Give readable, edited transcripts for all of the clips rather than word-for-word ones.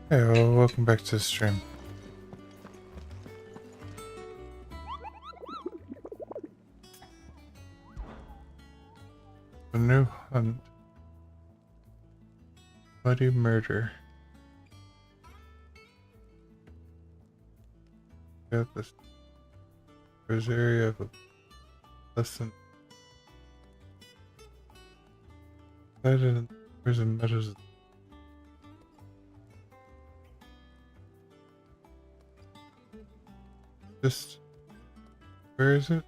Hey, well, welcome back to the stream. A new hunt. Bloody murder. Got this area of a lesson. There's a meadows. Just where is it?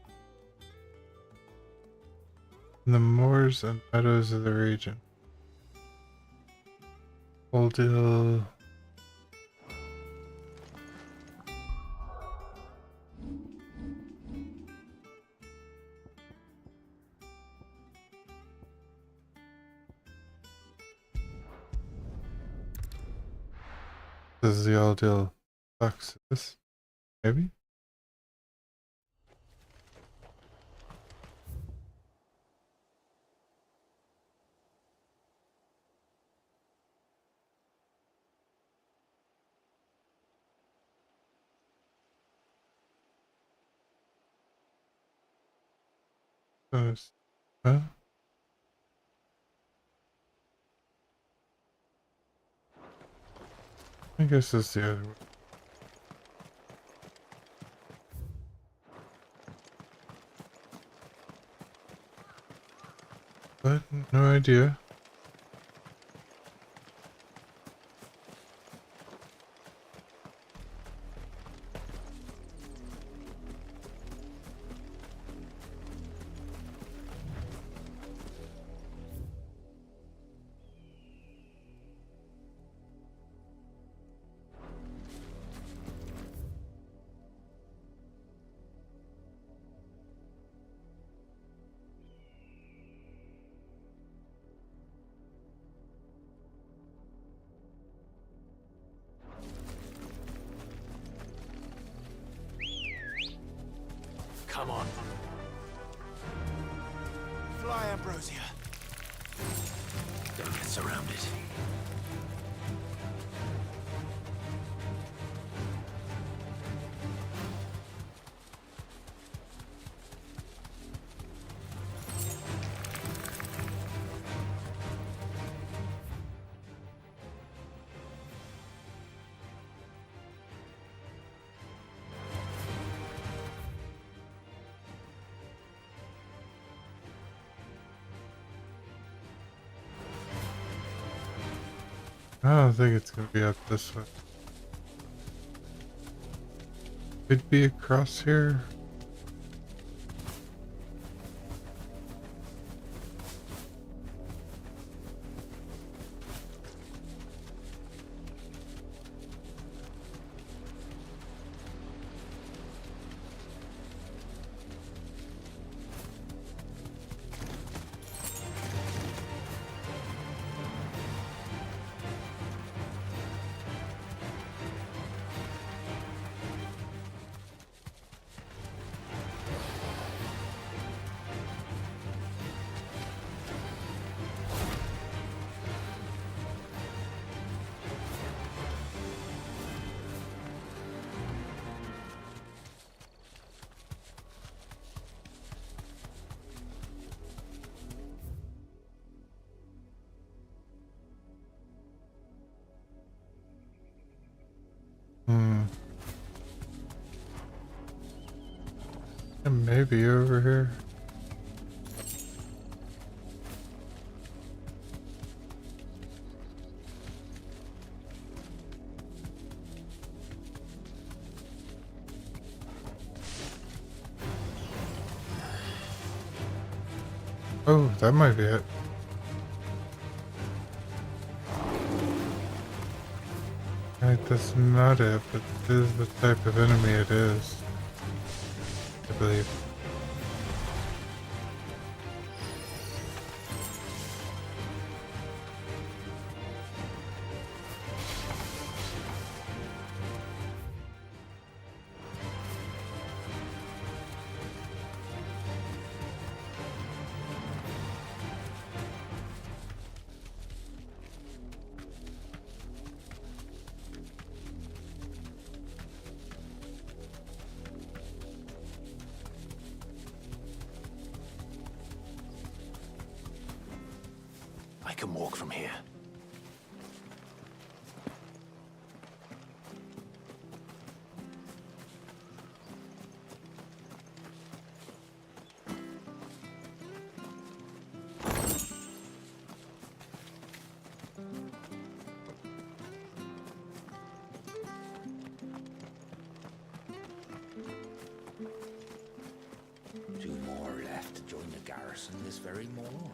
In the moors and meadows of the region. Old Hill. This is the Old Hill Foxes. Maybe? Huh? I guess it's the other one. But no idea. Come on. Fly, Ambrosia. Don't get surrounded. I don't think it's gonna be up this way. Could be across here. And maybe over here. Oh, that might be it. Right, that's not it, but this is the type of enemy it is, I believe. can walk from here. Two more left to join the garrison this very morning.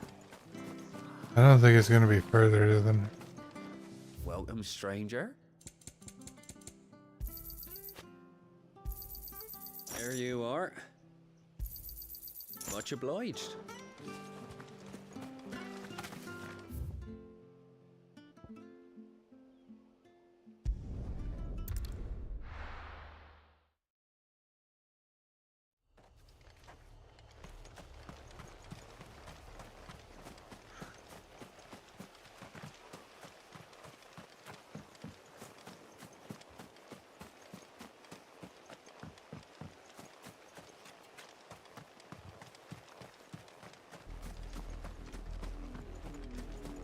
I don't think it's gonna be further than. Welcome, stranger. There you are. Much obliged.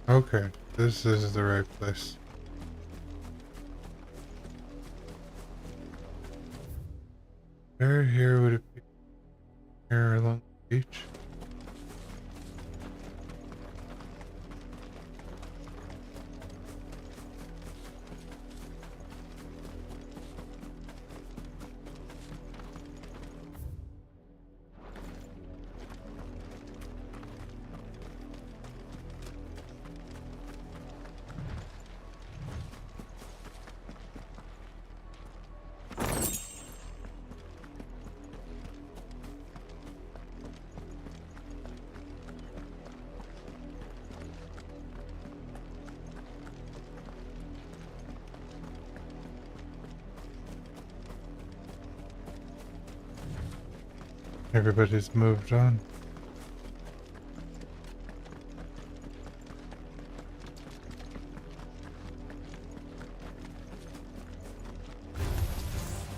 Okay, this is the right place. Where here would it be? Here along the beach? Everybody's moved on.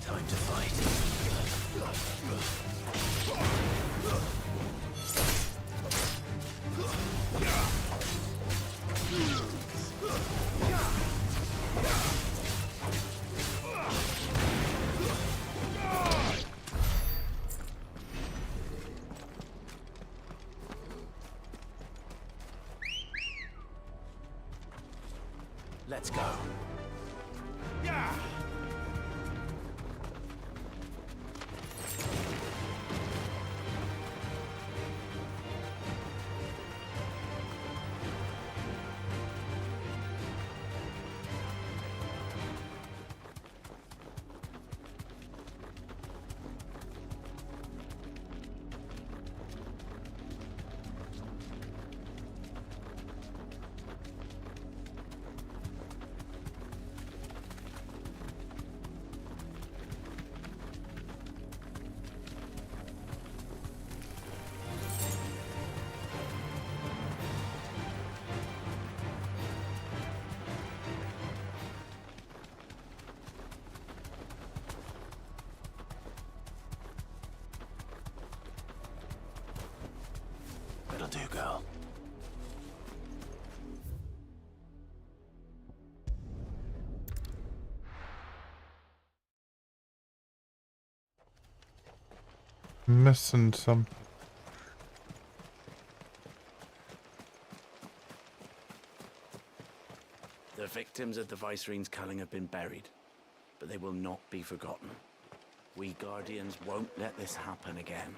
Time to fight. Let's go. Yeah. It'll do, girl. Missing something. The victims at the Viceroy's culling have been buried, but they will not be forgotten. We Guardians won't let this happen again.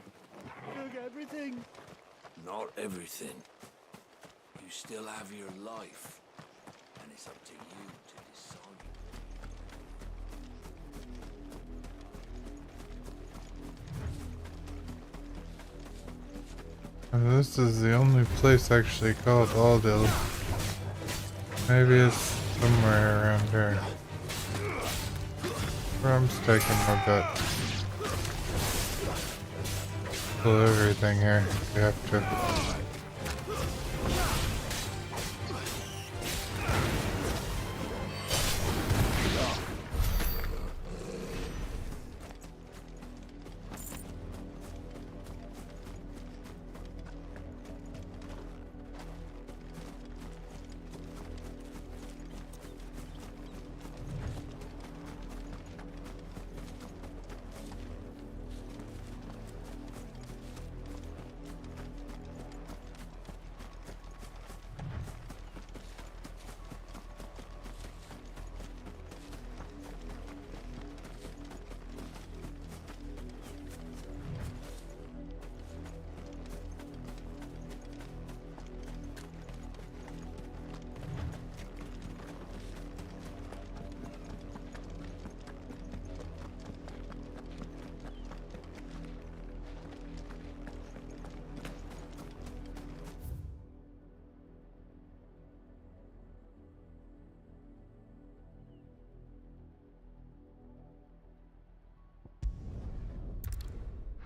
Took everything. Not everything. You still have your life. And it's up to you to decide. And this is the only place actually called Aldil. Maybe it's somewhere around here. I'm taking my bet. Pull everything here. We have to.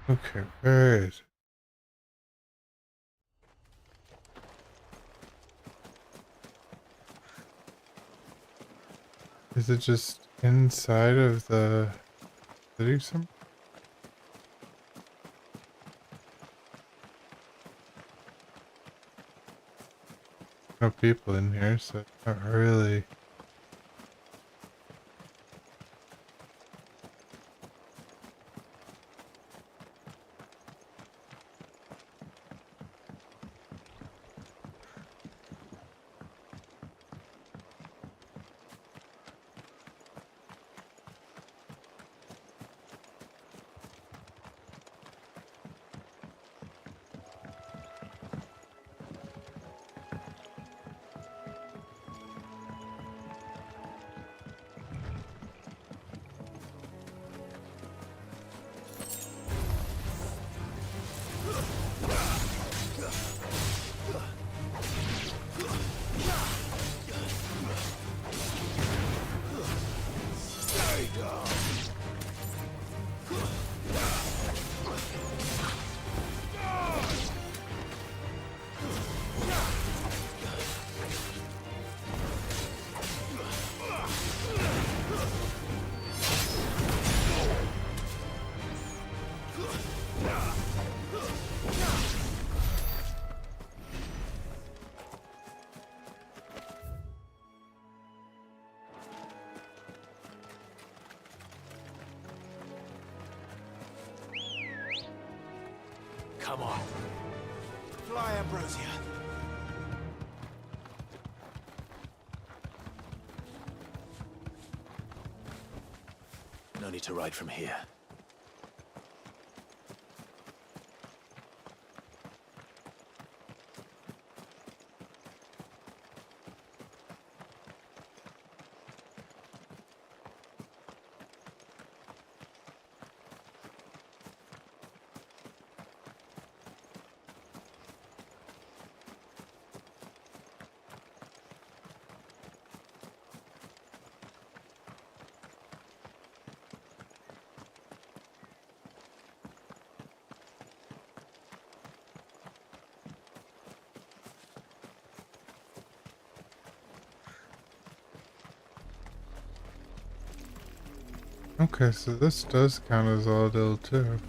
Okay, where is it? Is it just inside of the city somewhere? No people in here, so not really. Come on. Fly, Ambrosia. No need to ride from here. Okay, so this does count as Aldil too.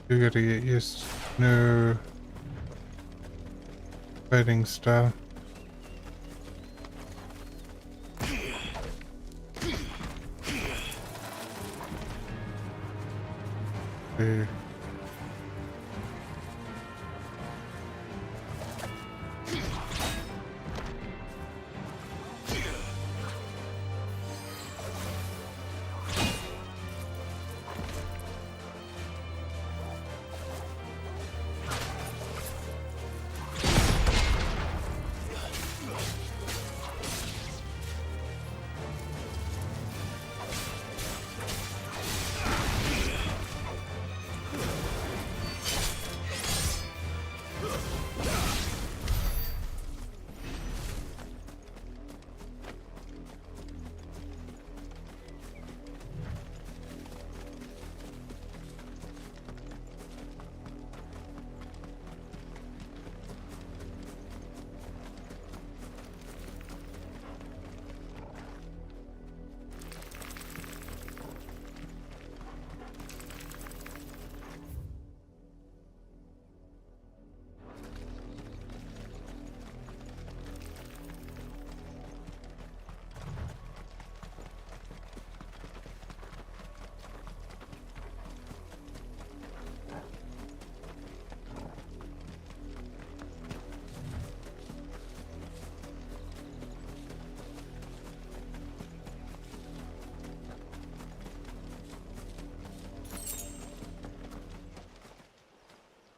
You gotta get used to new fighting style. Okay.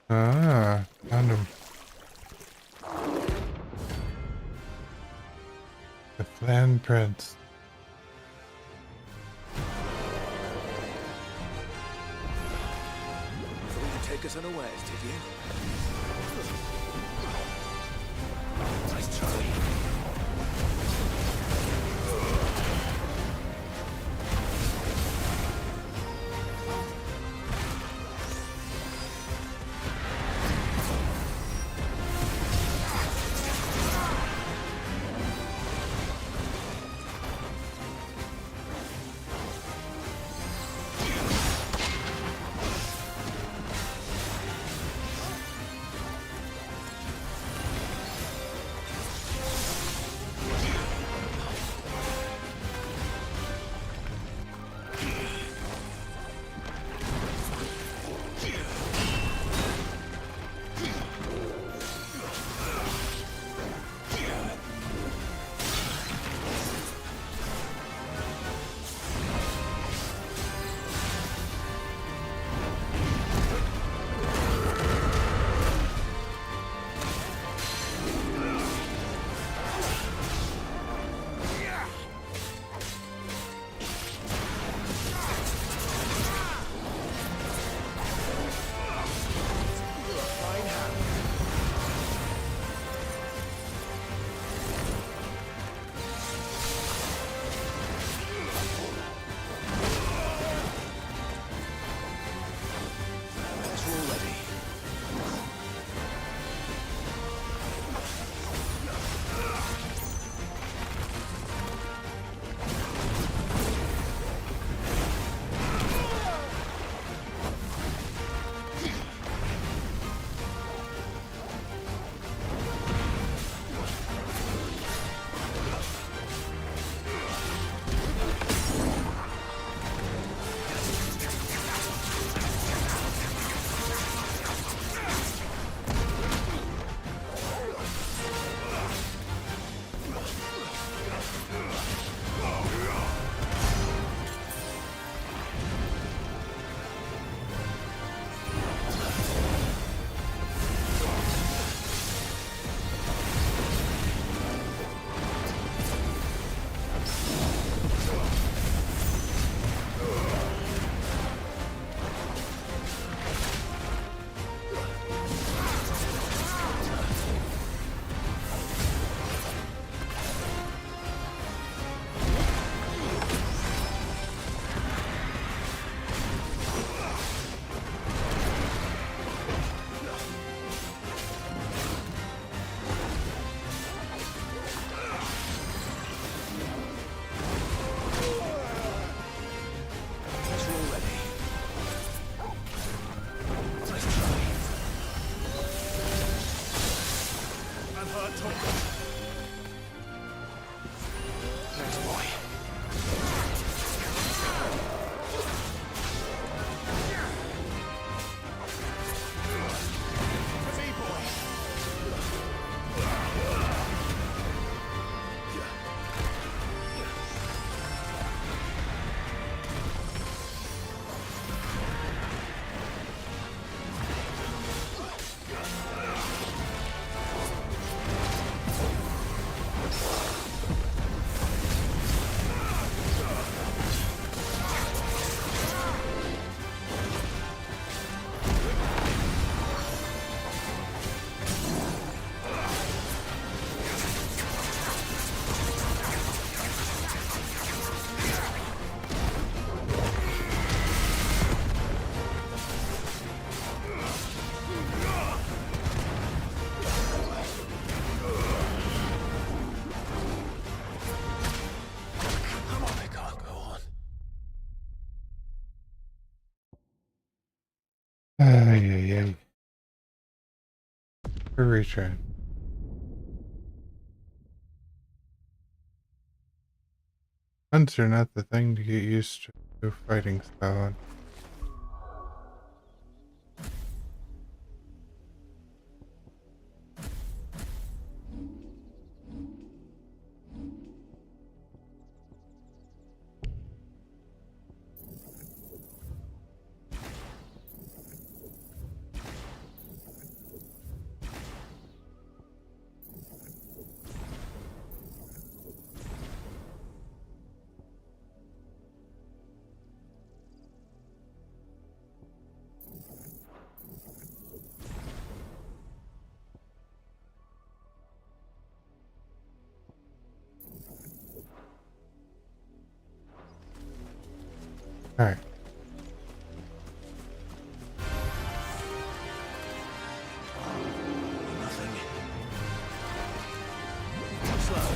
Ah, found him. The Flan Prince. Thought you'd take us unawares, did you? Nice try. Ay, ay, ay. A retry. Hunts are not the thing to get used to fighting style. Alright. Nothing. Too slow.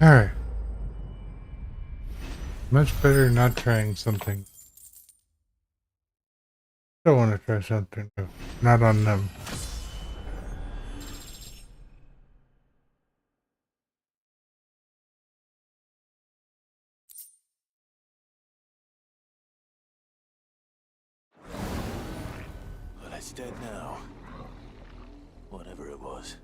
Alright. Much better not trying something. Don't want to try something new. Not on them. Well, it's dead now. Whatever it was.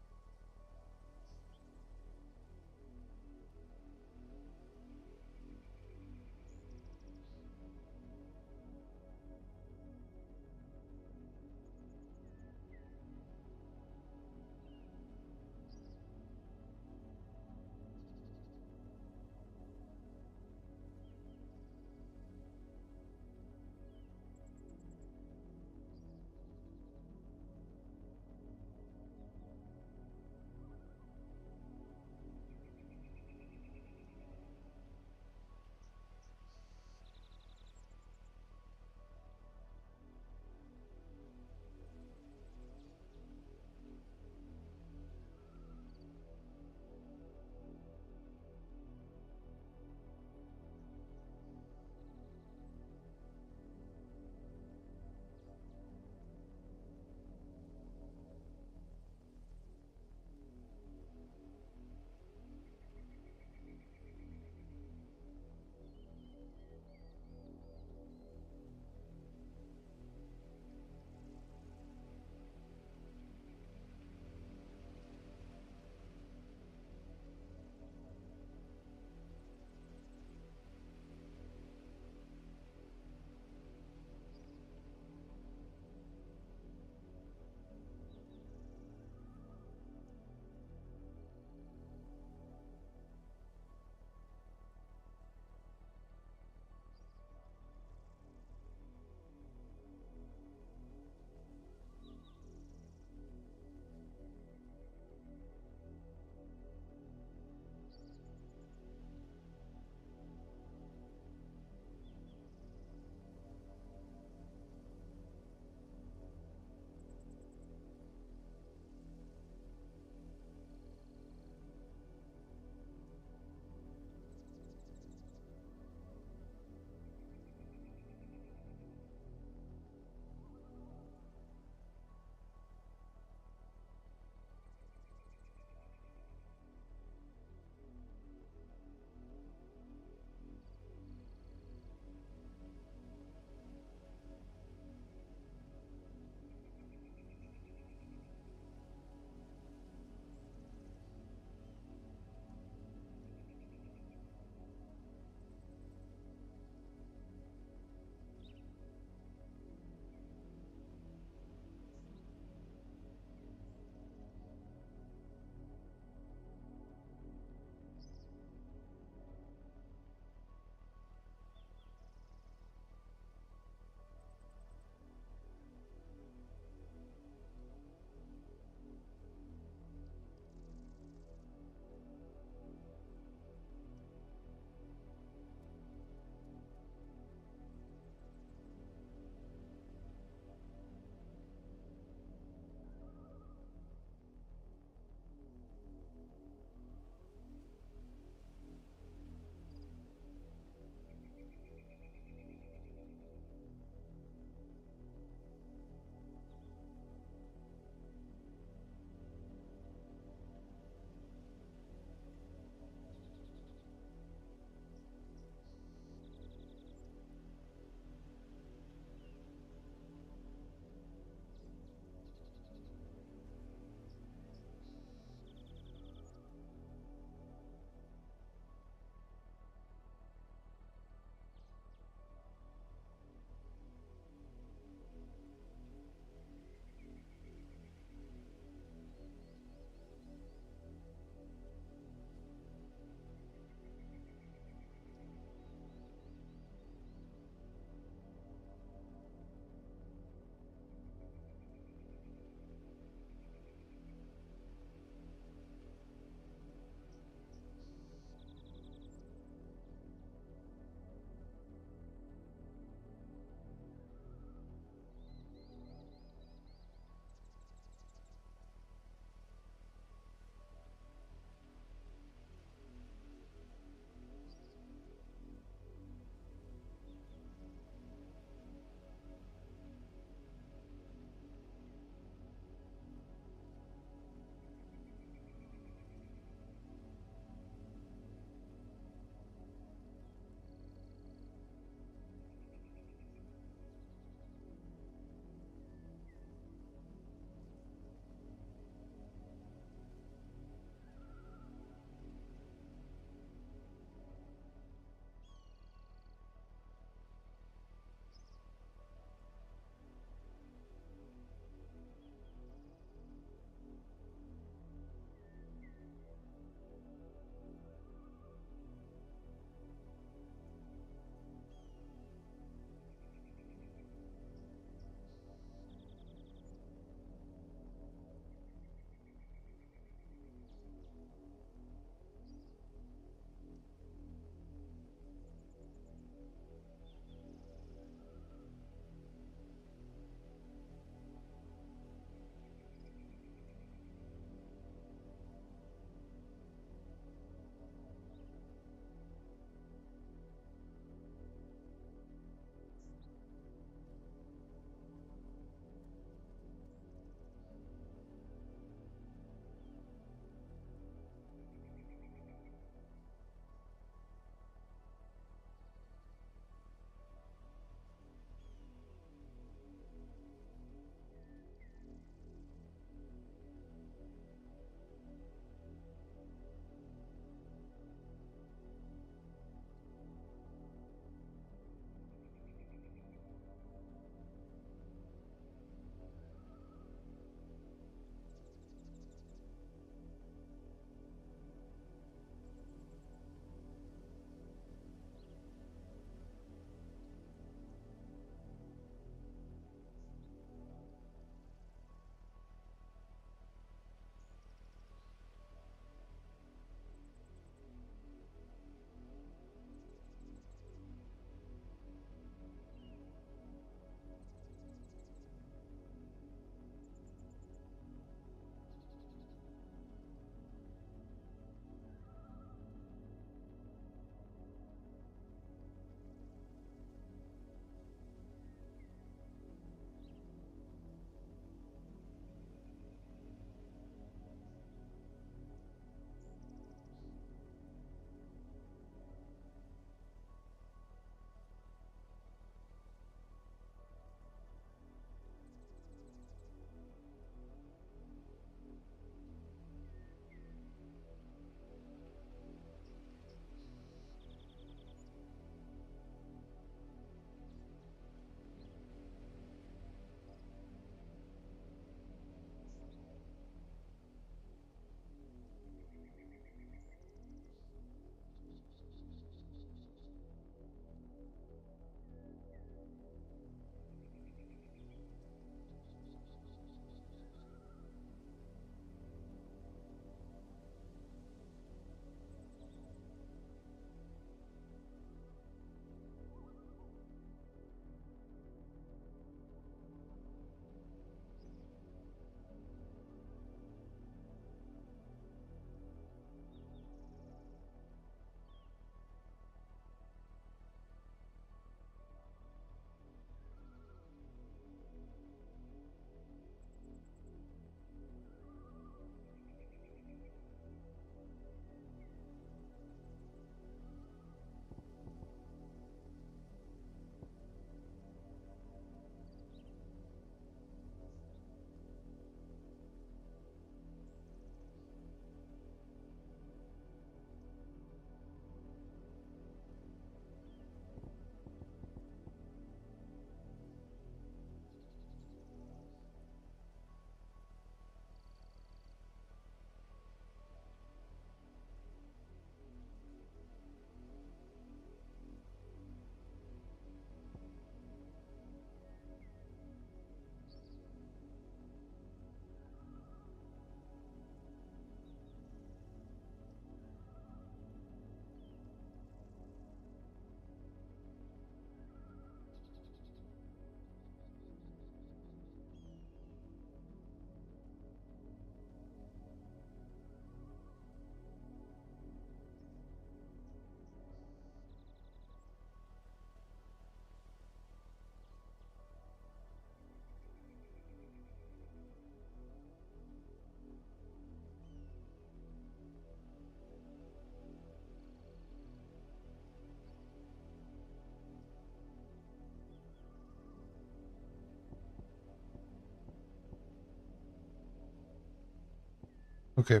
Okay,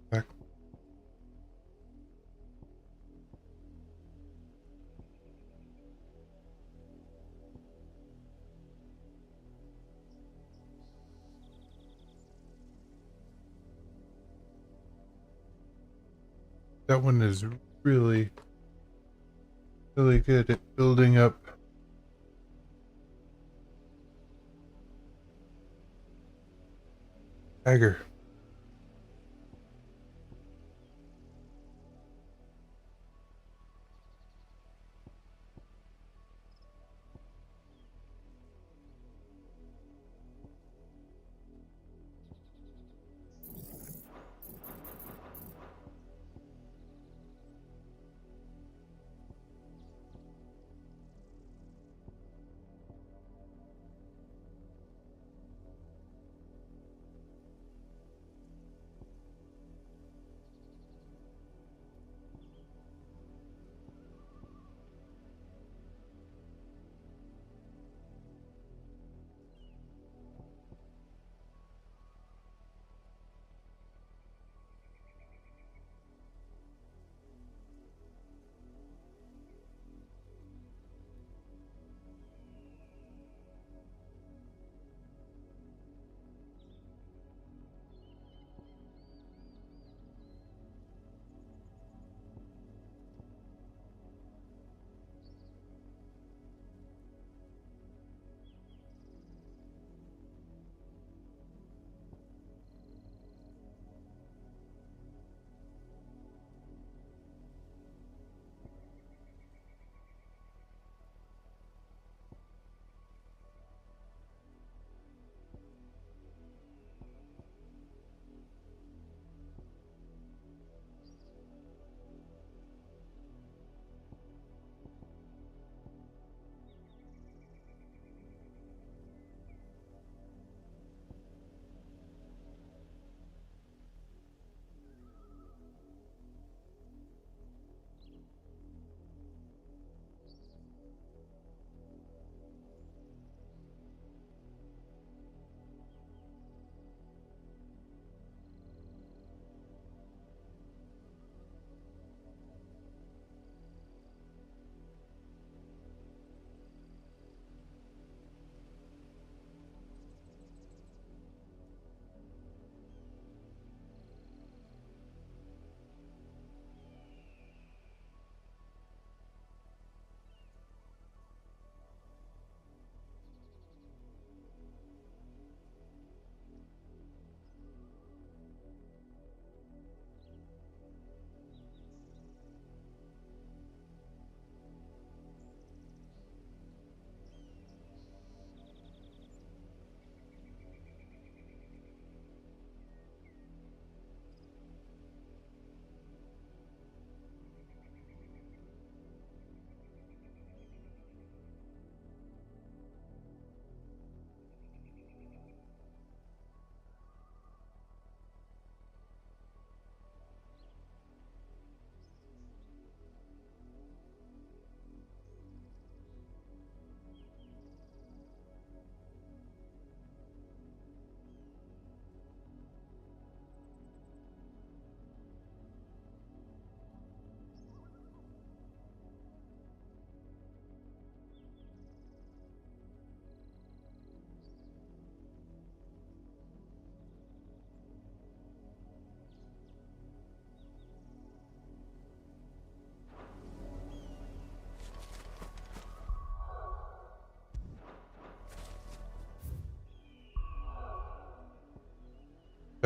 back. That one is really, really good at building up dagger.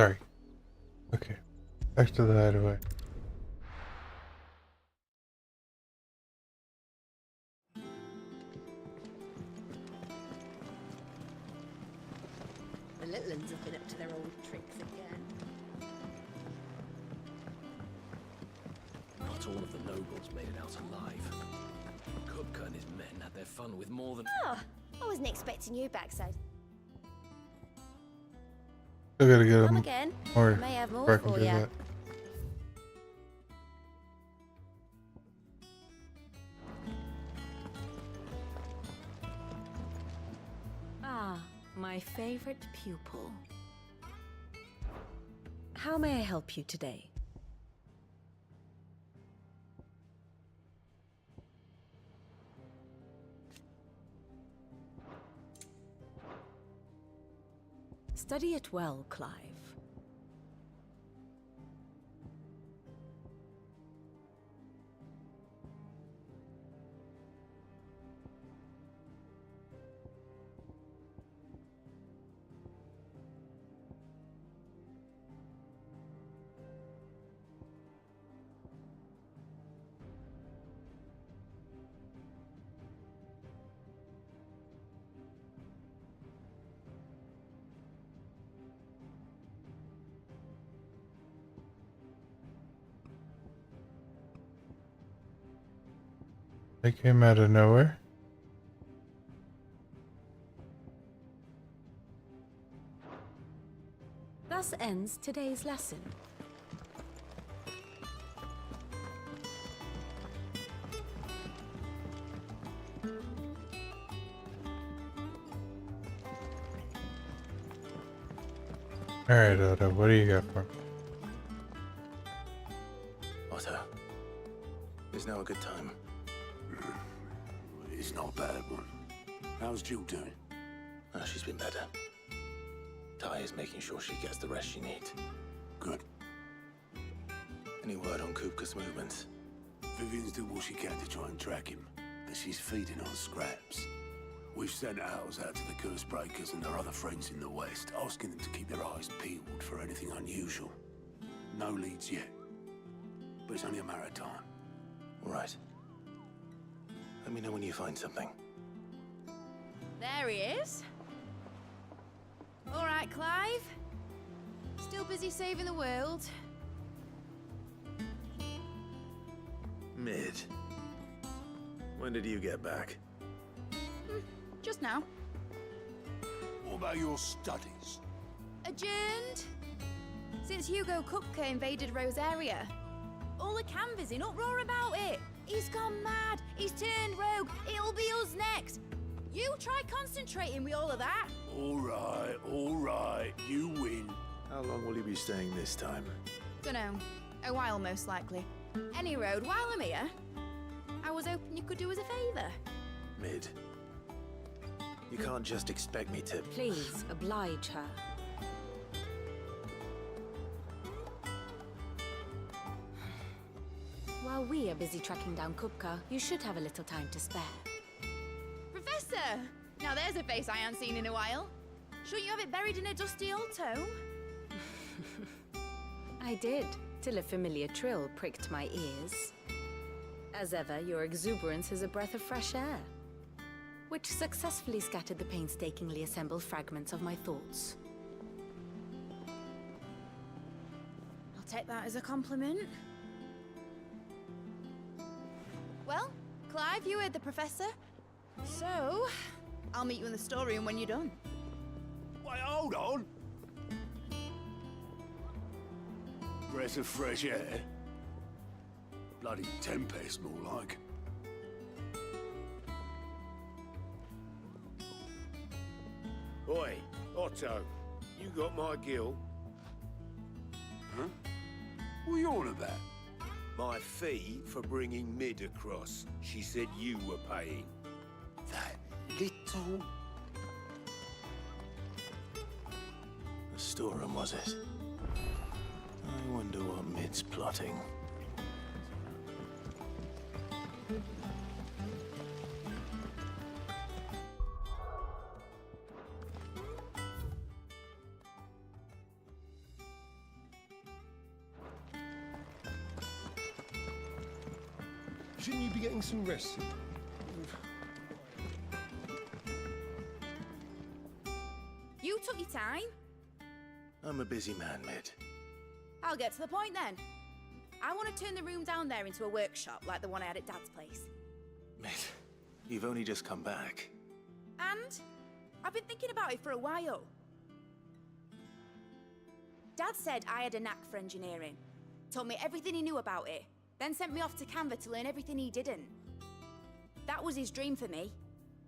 Sorry. Okay, back to the hideaway. The little uns have been up to their old tricks again. Not all of the nobles made it out alive. Kupka and his men had their fun with more than... Oh, I wasn't expecting you back, so Still gotta get come him again. more I may have more before I can for do ya. that. Ah, my favorite pupil. How may I help you today? Study it well, Clive. They came out of nowhere. Thus ends today's lesson. Alright, Odo, what do you got for me? Otto, is now a good time? It's not a bad one. How's Jill doing? Oh, she's been better. Ty is making sure she gets the rest she needs. Good. Any word on Kupka's movements? Vivian's doing what she can to try and track him, but she's feeding on scraps. We've sent ours out to the curse breakers and their other friends in the west, asking them to keep their eyes peeled for anything unusual. No leads yet, but it's only a matter of time. All right. Let me know when you find something. There he is. All right, Clive. Still busy saving the world. Mid. When did you get back? Just now. What about your studies? Adjourned. Since Hugo Kupka invaded Rosaria. All the canvass in uproar about it. He's gone mad. He's turned rogue. It'll be us next. You try concentrating with all of that. All right. You win. How long will you be staying this time? Dunno. A while, most likely. Any road, while I'm here, I was hoping you could do us a favour. Mid. You can't just expect me to... Please, oblige her. While we are busy tracking down Kupka, you should have a little time to spare. Professor! Now there's a face I haven't seen in a while. Shouldn't you have it buried in a dusty old tome? I did, till a familiar trill pricked my ears. As ever, your exuberance is a breath of fresh air, which successfully scattered the painstakingly assembled fragments of my thoughts. I'll take that as a compliment. Well, Clive, you heard the professor. So, I'll meet you in the storeroom when you're done. Wait, hold on. Breath of fresh air. Bloody tempest, more like. Oi, Otto, you got my gill? Huh? What are you on about? My fee for bringing Mid across. She said you were paying. That little... The storeroom, was it? I wonder what Mid's plotting. Shouldn't you be getting some rest? You took your time. I'm a busy man, Mid. I'll get to the point then. I want to turn the room down there into a workshop like the one I had at Dad's place. Mid, you've only just come back. And I've been thinking about it for a while. Dad said I had a knack for engineering. Told me everything he knew about it. Then sent me off to Canva to learn everything he didn't. That was his dream for me.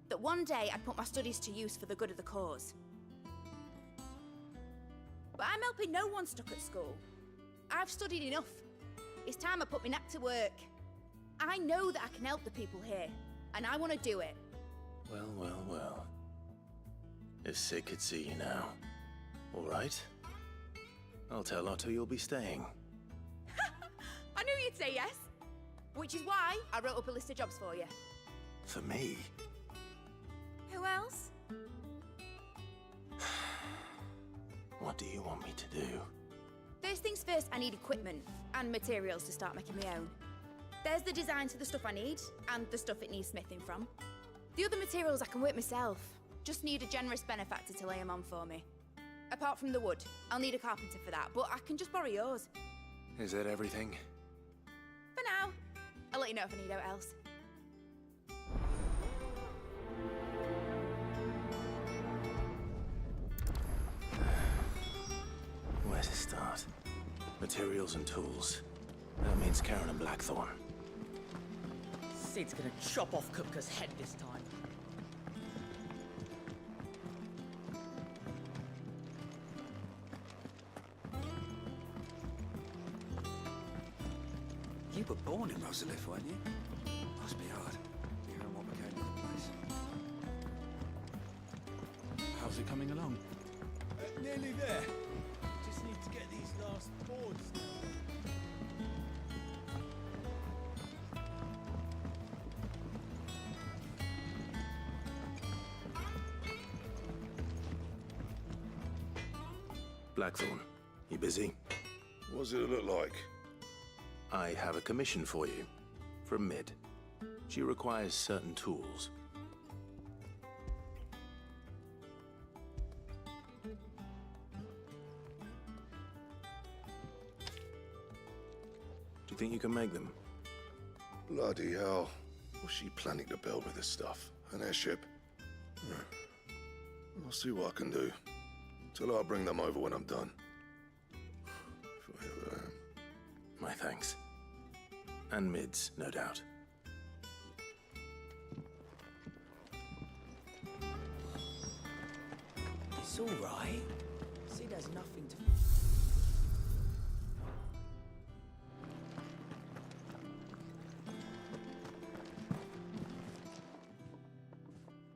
That one day I'd put my studies to use for the good of the cause. But I'm helping no one stuck at school. I've studied enough. It's time I put my neck to work. I know that I can help the people here, and I want to do it. Well, well, well. If Sid could see you now. All right. I'll tell Otto you'll be staying. I knew you'd say yes. Which is why I wrote up a list of jobs for you. For me? Who else? What do you want me to do? First things first, I need equipment and materials to start making my own. There's the designs for the stuff I need, and the stuff it needs smithing from. The other materials I can work myself. Just need a generous benefactor to lay them on for me. Apart from the wood, I'll need a carpenter for that, but I can just borrow yours. Is that everything? For now. I'll let you know if I need out else. Where to start? Materials and tools. That means Karen and Blackthorn. Sid's gonna chop off Kupka's head this time. You were born in Rosalith, weren't you? Must be hard, hearing what became of the place. How's it coming along? Nearly there. Just need to get these last boards down. Blackthorn, you busy? What does it look like? I have a commission for you. From Mid. She requires certain tools. Do you think you can make them? Bloody hell. What's she planning to build with this stuff? An airship? I'll see what I can do. Tell her I'll bring them over when I'm done. If I ever am. My thanks. And Mid's, no doubt. It's all right. Sid has nothing to...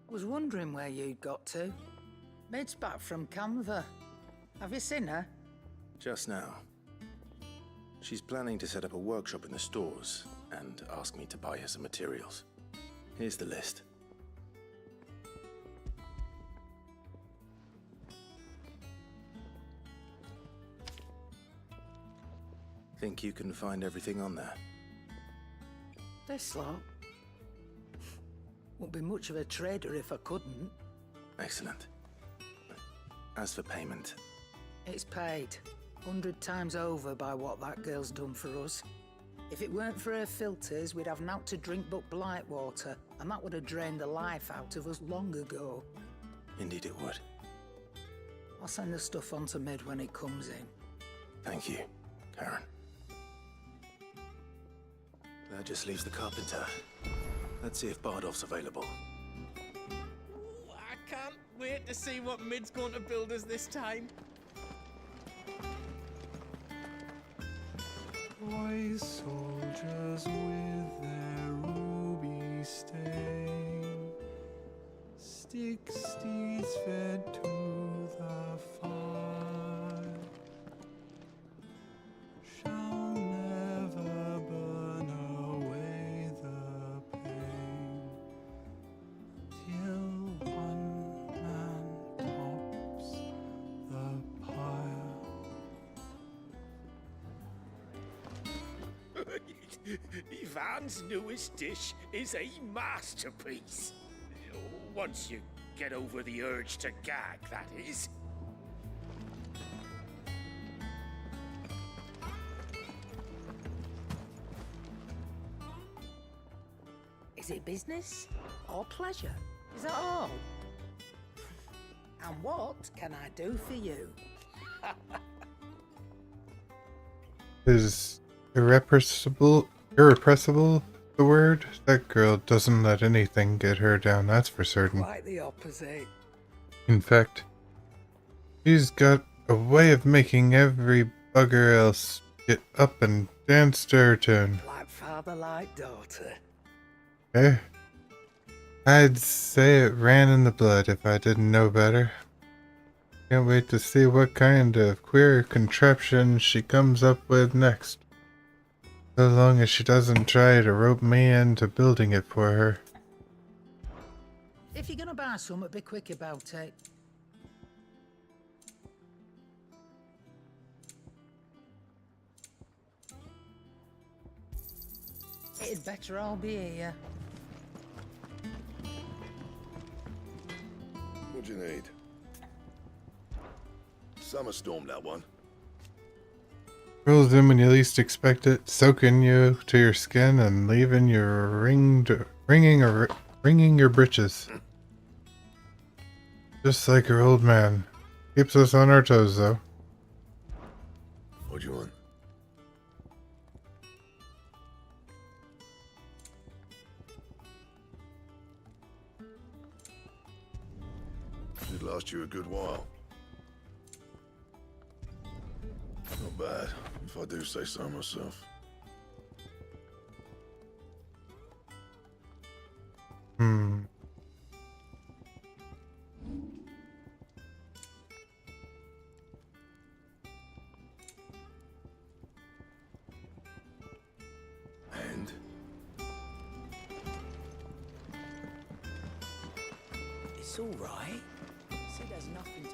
Was wondering where you'd got to. Mid's back from Canva. Have you seen her? Just now. She's planning to set up a workshop in the stores and ask me to buy her some materials. Here's the list. Think you can find everything on there? This lot. Wouldn't be much of a trader if I couldn't. Excellent. As for payment... It's paid. 100 times over by what that girl's done for us. If it weren't for her filters, we'd have naught to drink but blight water, and that would have drained the life out of us long ago. Indeed it would. I'll send the stuff on to Mid when it comes in. Thank you, Karen. That just leaves the carpenter. Let's see if Bardolph's available. Ooh, I can't wait to see what Mid's going to build us this time. Boy soldiers with their ruby stain, stick steeds fed to the fire, shall never burn away the pain, till one man tops the pyre. Ivan's newest dish is a masterpiece. Once you get over the urge to gag, that is. Is it business or pleasure? Is that all? And what can I do for you? Is irrepressible the word? That girl doesn't let anything get her down, that's for certain. Quite the opposite. In fact, she's got a way of making every bugger else get up and dance to her tune. Like father, like daughter. Eh? I'd say it ran in the blood if I didn't know better. Can't wait to see what kind of queer contraption she comes up with next. So long as she doesn't try to rope me into building it for her. If you're gonna buy something, be quick about it. It'd better all be here. What do you need? Summer storm, that one. Rolls in when you least expect it, soaking you to your skin and leaving you wringing your britches. Just like her old man. Keeps us on our toes, though. What do you want? Should last you a good while. Not bad, if I do say so myself. Hmm. And? It's all right. Sid has nothing to...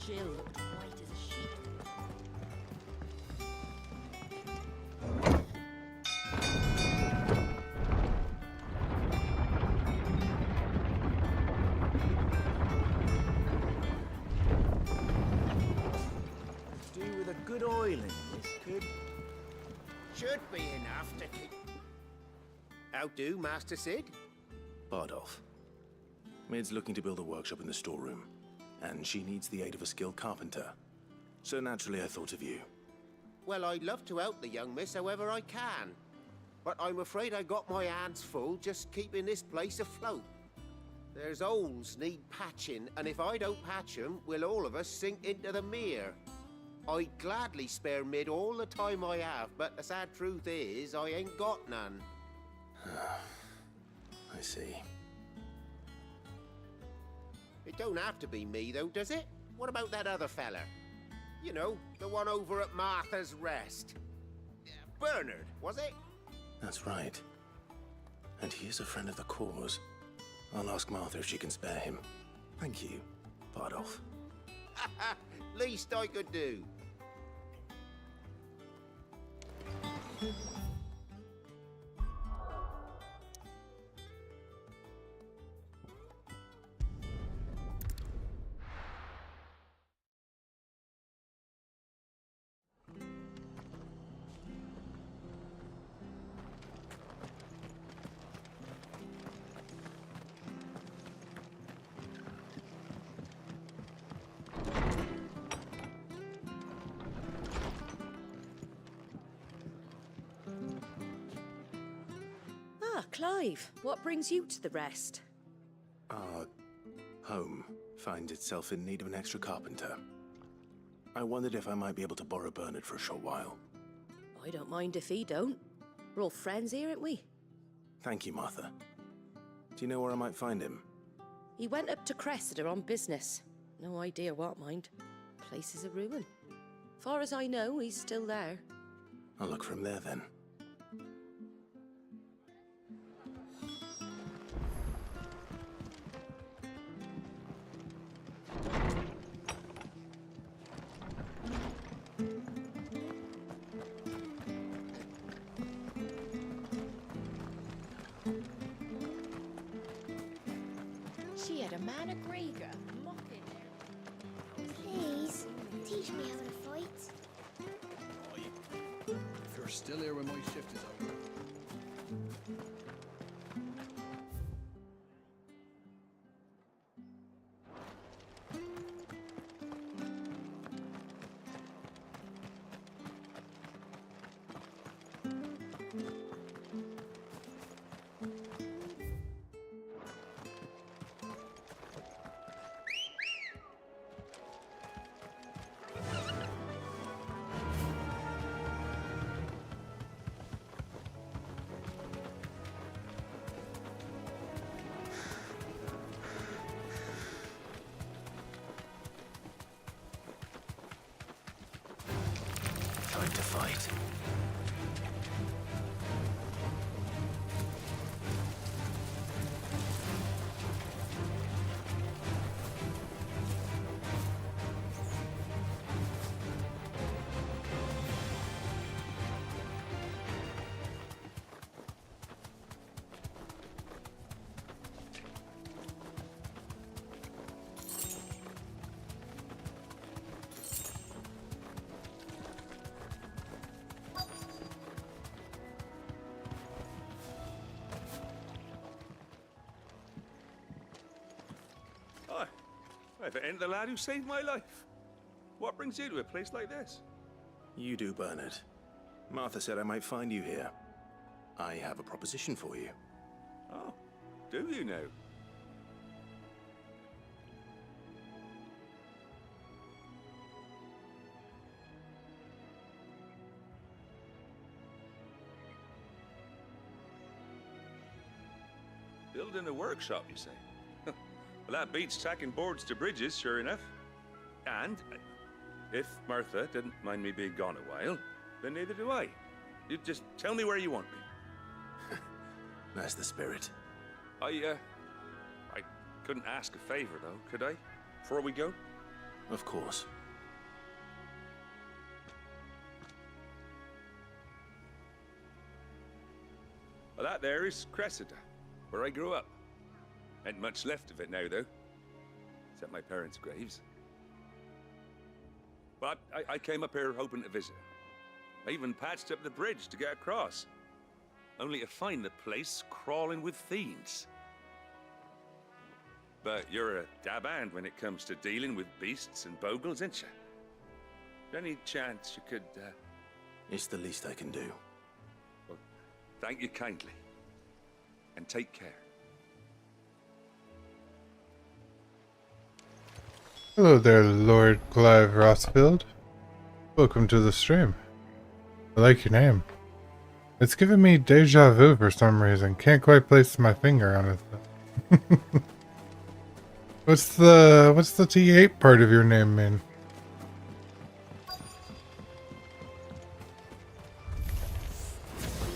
Jill looked white as a sheet. Do with a good oiling, this could. Should be enough to keep... How do, Master Sid? Bardolph. Mid's looking to build a workshop in the storeroom, and she needs the aid of a skilled carpenter. So naturally I thought of you. Well, I'd love to help the young miss however I can. But I'm afraid I got my hands full just keeping this place afloat. There's holes need patching, and if I don't patch them, we'll all of us sink into the mere. I'd gladly spare Mid all the time I have, but the sad truth is, I ain't got none. I see. It don't have to be me, though, does it? What about that other fella? You know, the one over at Martha's Rest. Bernard, was it? That's right. And he is a friend of the cause. I'll ask Martha if she can spare him. Thank you, Bardolph. Least I could do. Ah, Clive, what brings you to the Rest? Our home finds itself in need of an extra carpenter. I wondered if I might be able to borrow Bernard for a short while. I don't mind if he don't. We're all friends here, aren't we? Thank you, Martha. Do you know where I might find him? He went up to Cressida on business. No idea what, mind. Place is a ruin. Far as I know, he's still there. I'll look from there then. She had a man a Gregor mocking her. Please, teach me how to fight. If you're still here when my shift is over. Time to fight. If it ain't the lad who saved my life. What brings you to a place like this? You do, Bernard. Martha said I might find you here. I have a proposition for you. Oh, do you now? Building a workshop, you say? Well, that beats tacking boards to bridges, sure enough. And if Martha didn't mind me being gone a while, then neither do I. You just tell me where you want me. That's the spirit. I couldn't ask a favor, though, could I? Before we go? Of course. Well, that there is Cressida, where I grew up. Ain't much left of it now, though. Except my parents' graves. But I came up here hoping to visit. I even patched up the bridge to get across. Only to find the place crawling with fiends. But you're a dab hand when it comes to dealing with beasts and bogles, ain't you? Any chance you could, It's the least I can do. Well, thank you kindly. And take care. Hello there, Lord Clive Rossfield. Welcome to the stream. I like your name. It's giving me deja vu for some reason. Can't quite place my finger on it though. What's the T8 part of your name mean?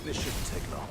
This shouldn't take long.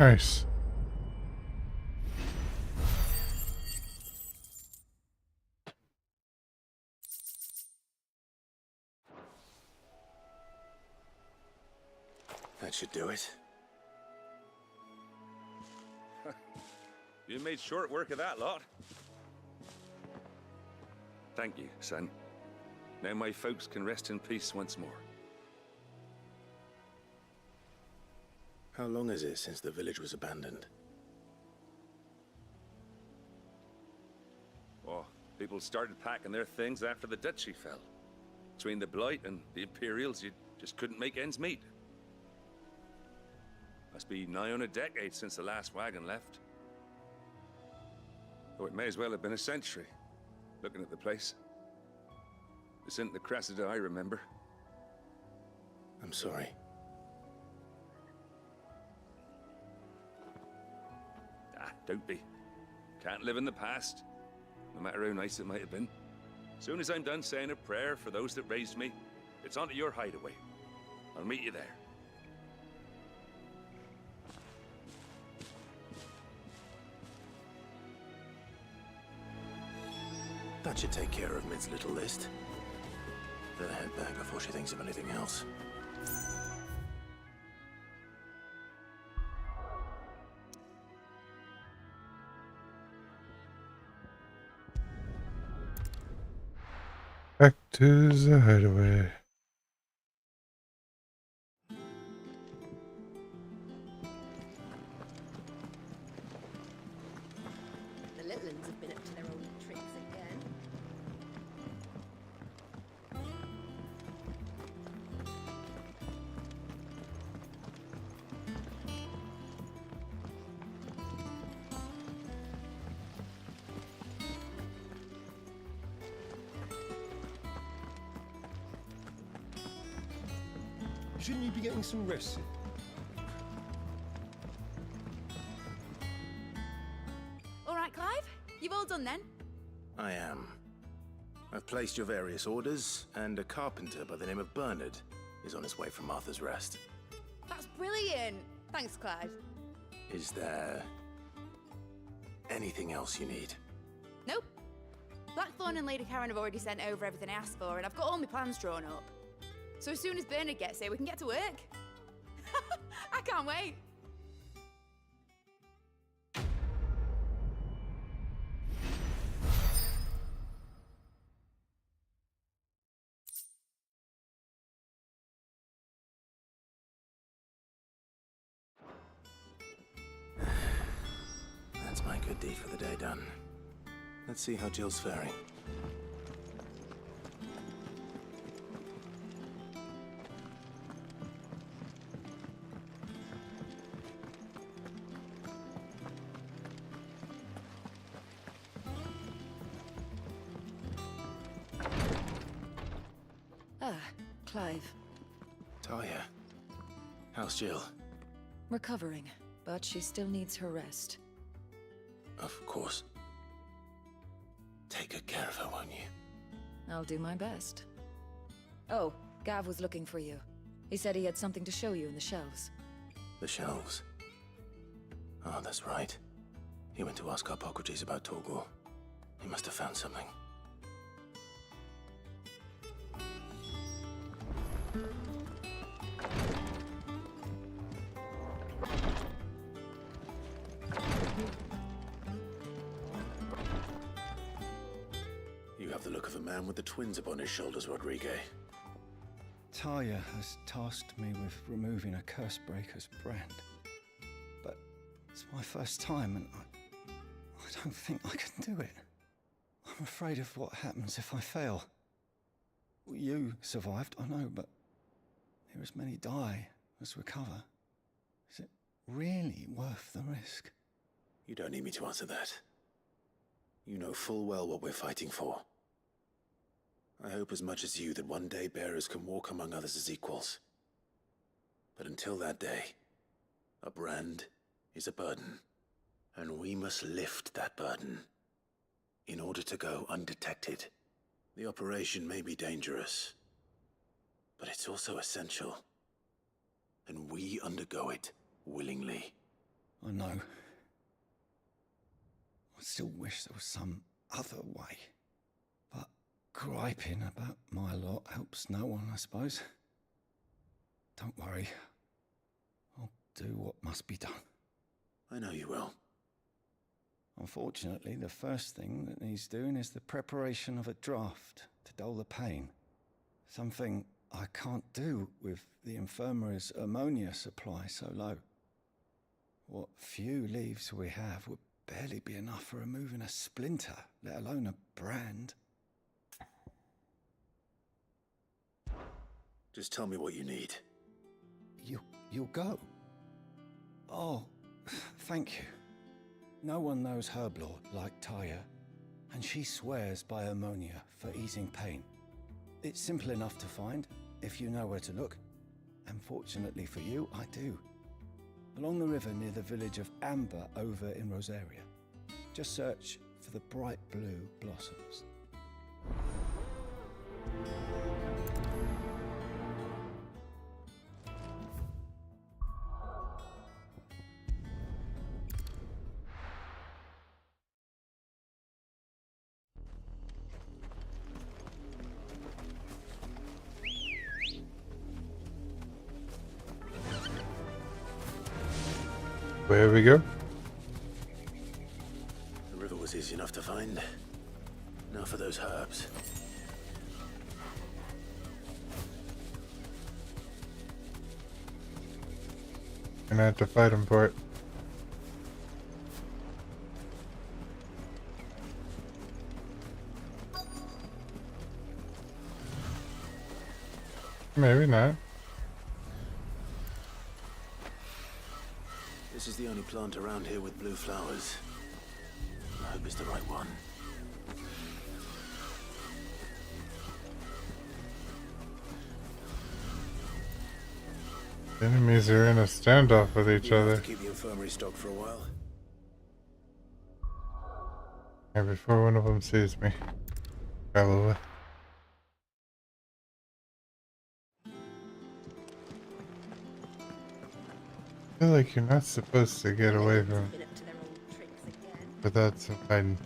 Nice. That should do it. You made short work of that lot. Thank you, son. Now my folks can rest in peace once more. How long is it since the village was abandoned? Oh, people started packing their things after the duchy fell. Between the Blight and the Imperials, you just couldn't make ends meet. Must be nigh on a decade since the last wagon left. Oh, it may as well have been a century, looking at the place. This isn't the Cressida I remember. I'm sorry. Ah, don't be. Can't live in the past, no matter how nice it might have been. Soon as I'm done saying a prayer for those that raised me, it's onto your hideaway. I'll meet you there. That should take care of Mid's little list. Better head back before she thinks of anything else. Back to the hideaway. The little ones have been up to their old tricks again. Shouldn't you be getting some rest? All right, Clive? You've all done then? I am. I've placed your various orders, and a carpenter by the name of Bernard is on his way from Arthur's Rest. That's brilliant. Thanks, Clive. Is there anything else you need? Nope. Blackthorn and Lady Karen have already sent over everything I asked for, and I've got all my plans drawn up. So as soon as Bernard gets here, we can get to work. I can't wait. That's my good deed for the day done. Let's see how Jill's faring. Ah, Clive. Talia, how's Jill? Recovering, but she still needs her rest. Of course. Take good care of her, won't you? I'll do my best. Oh, Gav was looking for you. He said he had something to show you in the shelves. The shelves. Oh, that's right. He went to ask Harpocrates about Torgor. He must have found something. You have the look of a man with the twins upon his shoulders, Rodrigue. Talia has tasked me with removing a Cursebreaker's brand. But it's my first time and I don't think I can do it. I'm afraid of what happens if I fail. You survived, I know, but here as many die as recover. Is it really worth the risk? You don't need me to answer that. You know full well what we're fighting for. I hope as much as you that one day bearers can walk among others as equals. But until that day, a brand is a burden, and we must lift that burden in order to go undetected. The operation may be dangerous, but it's also essential, and we undergo it willingly. I know. I still wish there was some other way. But griping about my lot helps no one, I suppose. Don't worry. I'll do what must be done. I know you will. Unfortunately, the first thing that needs doing is the preparation of a draft to dull the pain. Something I can't do with the infirmary's ammonia supply so low. What few leaves we have would barely be enough for removing a splinter, let alone a brand. Just tell me what you need. You'll go? Oh, thank you. No one knows herb lore like Taya, and she swears by ammonia for easing pain. It's simple enough to find, if you know where to look. And fortunately for you, I do. Along the river near the village of Amber over in Rosaria. Just search for the bright blue blossoms. Where we go? The river was easy enough to find. Now for those herbs. Gonna have to fight him for it. Maybe not. This is the only plant around here with blue flowers. I hope it's the right one. Enemies are in a standoff with each You'll have other. to keep the infirmary stocked for a while. And before one of them sees me. Probably. I feel like you're not supposed to get away from without some fighting.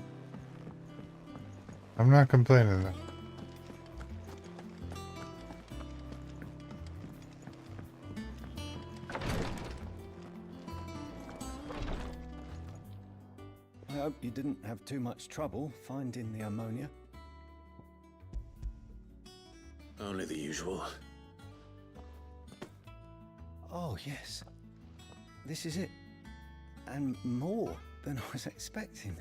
I'm not complaining though. I hope you didn't have too much trouble finding the ammonia. Only the usual. Oh, yes. This is it. And more than I was expecting.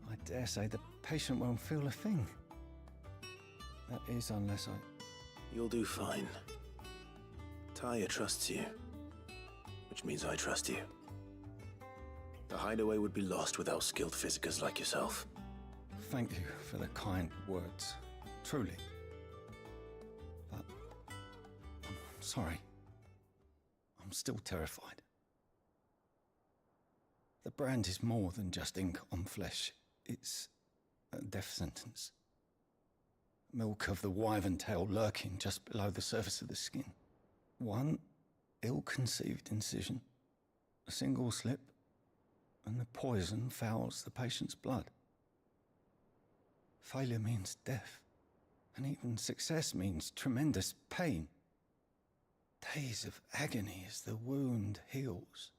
I dare say the patient won't feel a thing. That is, unless I... You'll do fine. Taya trusts you. Which means I trust you. The hideaway would be lost without skilled physicers like yourself. Thank you for the kind words. Truly. But... I'm sorry. I'm still terrified. The brand is more than just ink on flesh. It's a death sentence. Milk of the wyvern tail lurking just below the surface of the skin. One ill-conceived incision, a single slip, and the poison fouls the patient's blood. Failure means death, and even success means tremendous pain. Days of agony as the wound heals.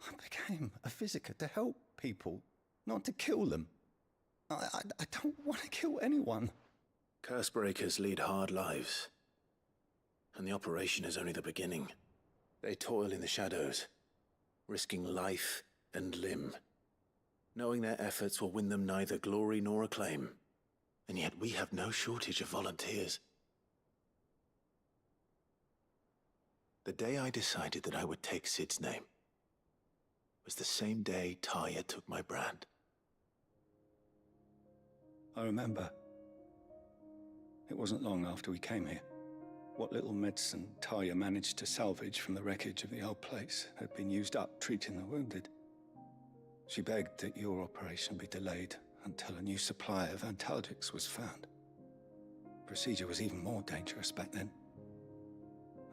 I became a physiker to help people, not to kill them. I don't want to kill anyone. Cursebreakers lead hard lives. And the operation is only the beginning. They toil in the shadows, risking life and limb, knowing their efforts will win them neither glory nor acclaim. And yet we have no shortage of volunteers. The day I decided that I would take Sid's name was the same day Taya took my brand. I remember. It wasn't long after we came here. What little medicine Taya managed to salvage from the wreckage of the old place had been used up treating the wounded. She begged that your operation be delayed until a new supply of antalgics was found. Procedure was even more dangerous back then.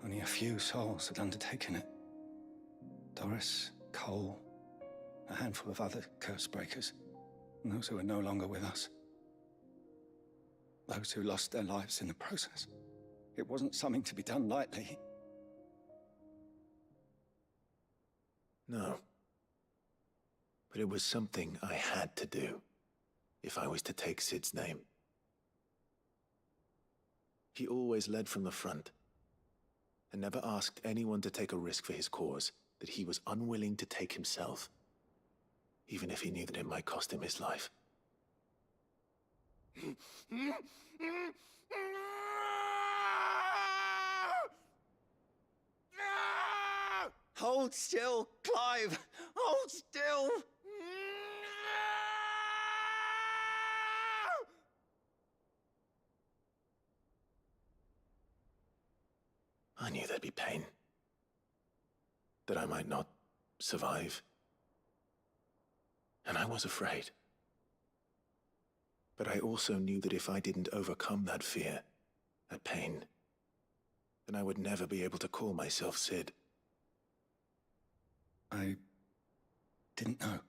Only a few souls had undertaken it. Doris, Cole, a handful of other curse breakers, and those who are no longer with us. Those who lost their lives in the process. It wasn't something to be done lightly. No. But it was something I had to do, if I was to take Sid's name. He always led from the front, and never asked anyone to take a risk for his cause that he was unwilling to take himself, even if he knew that it might cost him his life. Hold still, Clive! Hold still! I knew there'd be pain. That I might not survive. And I was afraid. But I also knew that if I didn't overcome that fear, that pain, then I would never be able to call myself Sid. I didn't know.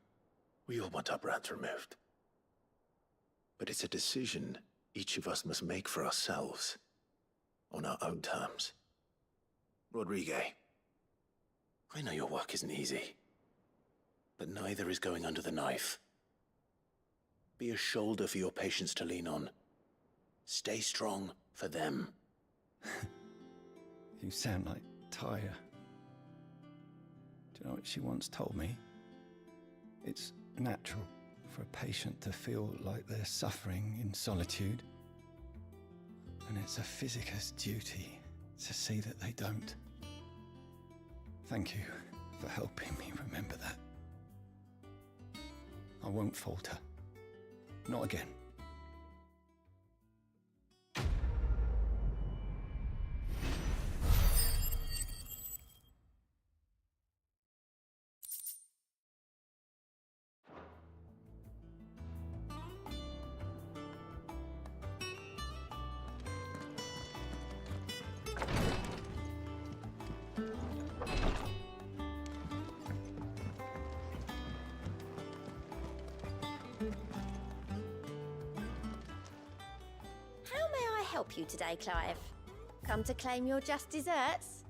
We all want our brands removed. But it's a decision each of us must make for ourselves, on our own terms. Rodrigue, I know your work isn't easy, but neither is going under the knife. Be a shoulder for your patients to lean on. Stay strong for them. You sound like Taya. Do you know what she once told me? It's natural for a patient to feel like they're suffering in solitude. And it's a physicist's duty to see that they don't. Thank you for helping me remember that. I won't falter. Not again. Help you today, Clive? Come to claim your just desserts?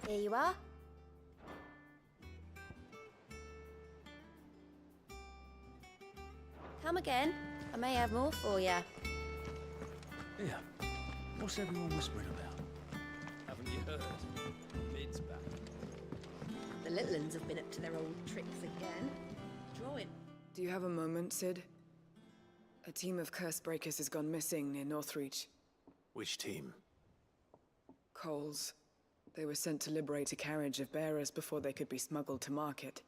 Here you are. Come again. I may have more for you. Yeah. What's everyone whispering about? Haven't you heard? Mid's back. The little uns have been up to their old tricks again. Drawing. Do you have a moment, Sid? A team of curse breakers has gone missing near Northreach. Which team? Coles. They were sent to liberate a carriage of bearers before they could be smuggled to market.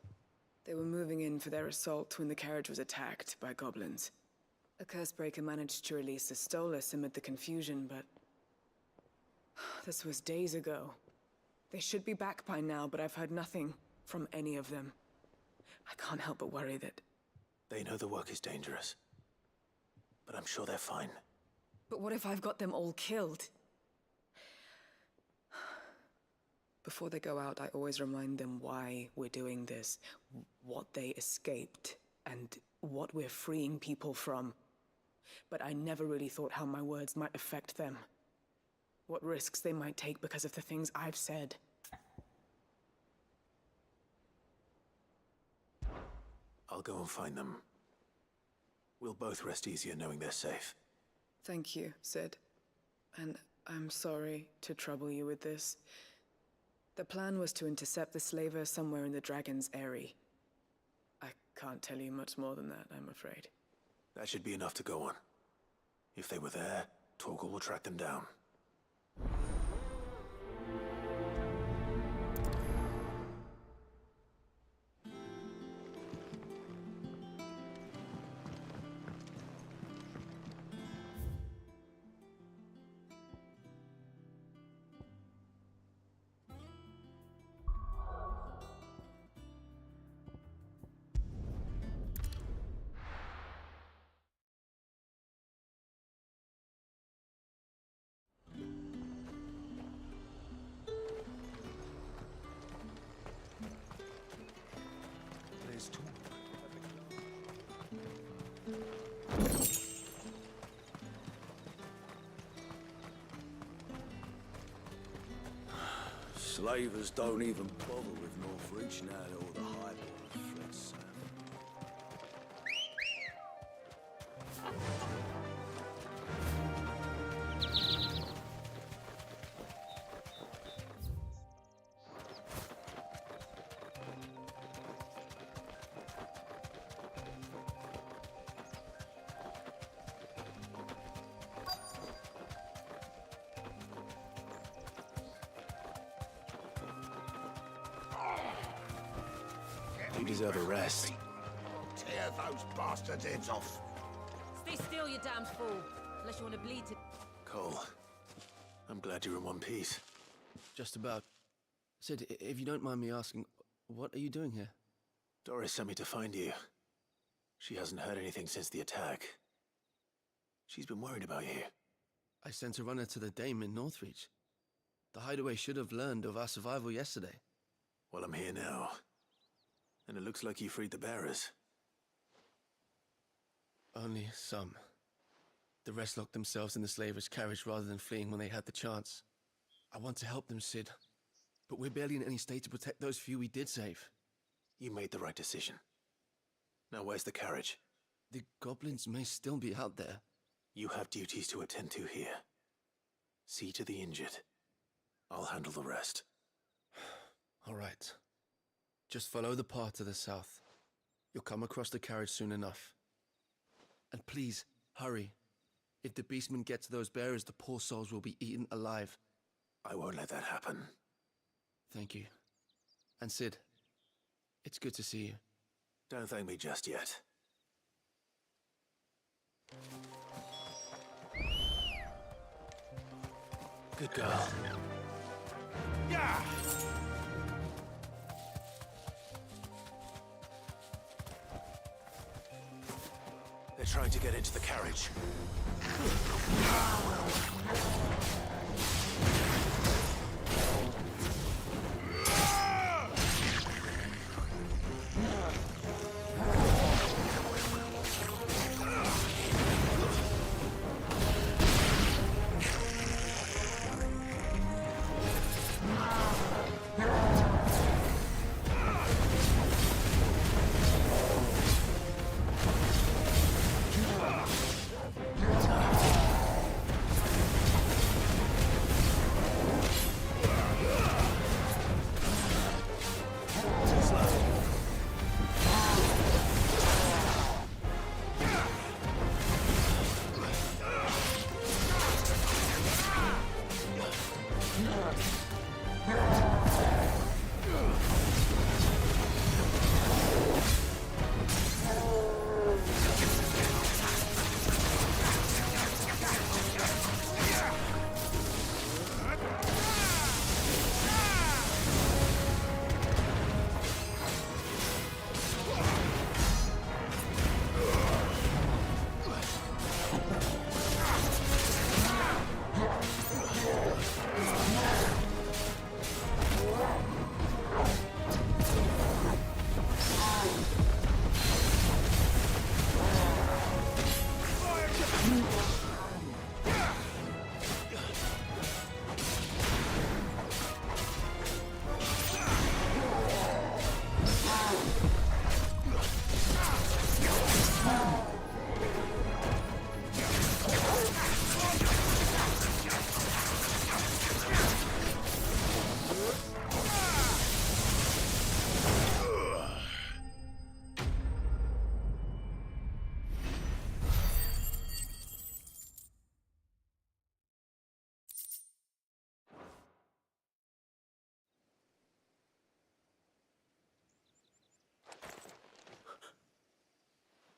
They were moving in for their assault when the carriage was attacked by goblins. A curse breaker managed to release a Stolas amid the confusion, but... this was days ago. They should be back by now, but I've heard nothing from any of them. I can't help but worry that... They know the work is dangerous. But I'm sure they're fine. But what if I've got them all killed? Before they go out, I always remind them why we're doing this, what they escaped, and what we're freeing people from. But I never really thought how my words might affect them. What risks they might take because of the things I've said. I'll go and find them. We'll both rest easier knowing they're safe. Thank you, Sid. And I'm sorry to trouble you with this. The plan was to intercept the slaver somewhere in the Dragon's Eyrie. I can't tell you much more than that, I'm afraid. That should be enough to go on. If they were there, Torgal will track them down. Slavers don't even bother with Northreach now that all the highborn fled south. You deserve a rest. Tear those bastards' heads off. Stay still, you damned fool. Unless you want to bleed to... Cole, I'm glad you're in one piece. Just about. Sid, if you don't mind me asking, what are you doing here? Doris sent me to find you. She hasn't heard anything since the attack. She's been worried about you. I sent a runner to the Dame in Northreach. The hideaway should have learned of our survival yesterday. Well, I'm here now. And it looks like you freed the bearers. Only some. The rest locked themselves in the slavers' carriage rather than fleeing when they had the chance. I want to help them, Sid. But we're barely in any state to protect those few we did save. You made the right decision. Now where's the carriage? The goblins may still be out there. You have duties to attend to here. See to the injured. I'll handle the rest. All right. Just follow the path to the south. You'll come across the carriage soon enough. And please, hurry. If the beastmen get to those bearers, the poor souls will be eaten alive. I won't let that happen. Thank you. And Sid, it's good to see you. Don't thank me just yet. Good girl. Yeah! They're trying to get into the carriage.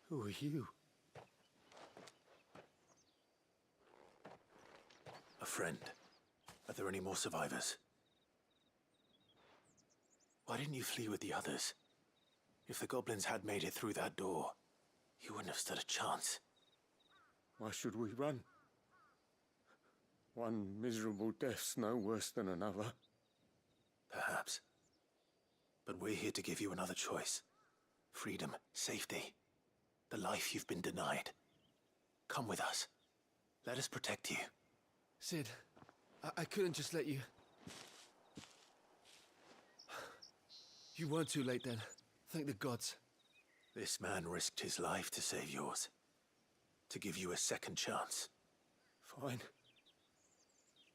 Who are you? A friend. Are there any more survivors? Why didn't you flee with the others? If the goblins had made it through that door, you wouldn't have stood a chance. Why should we run? One miserable death's no worse than another. Perhaps. But we're here to give you another choice. Freedom, safety, the life you've been denied. Come with us. Let us protect you. Sid, I couldn't just let you... You weren't too late then. Thank the gods. This man risked his life to save yours. To give you a second chance. Fine.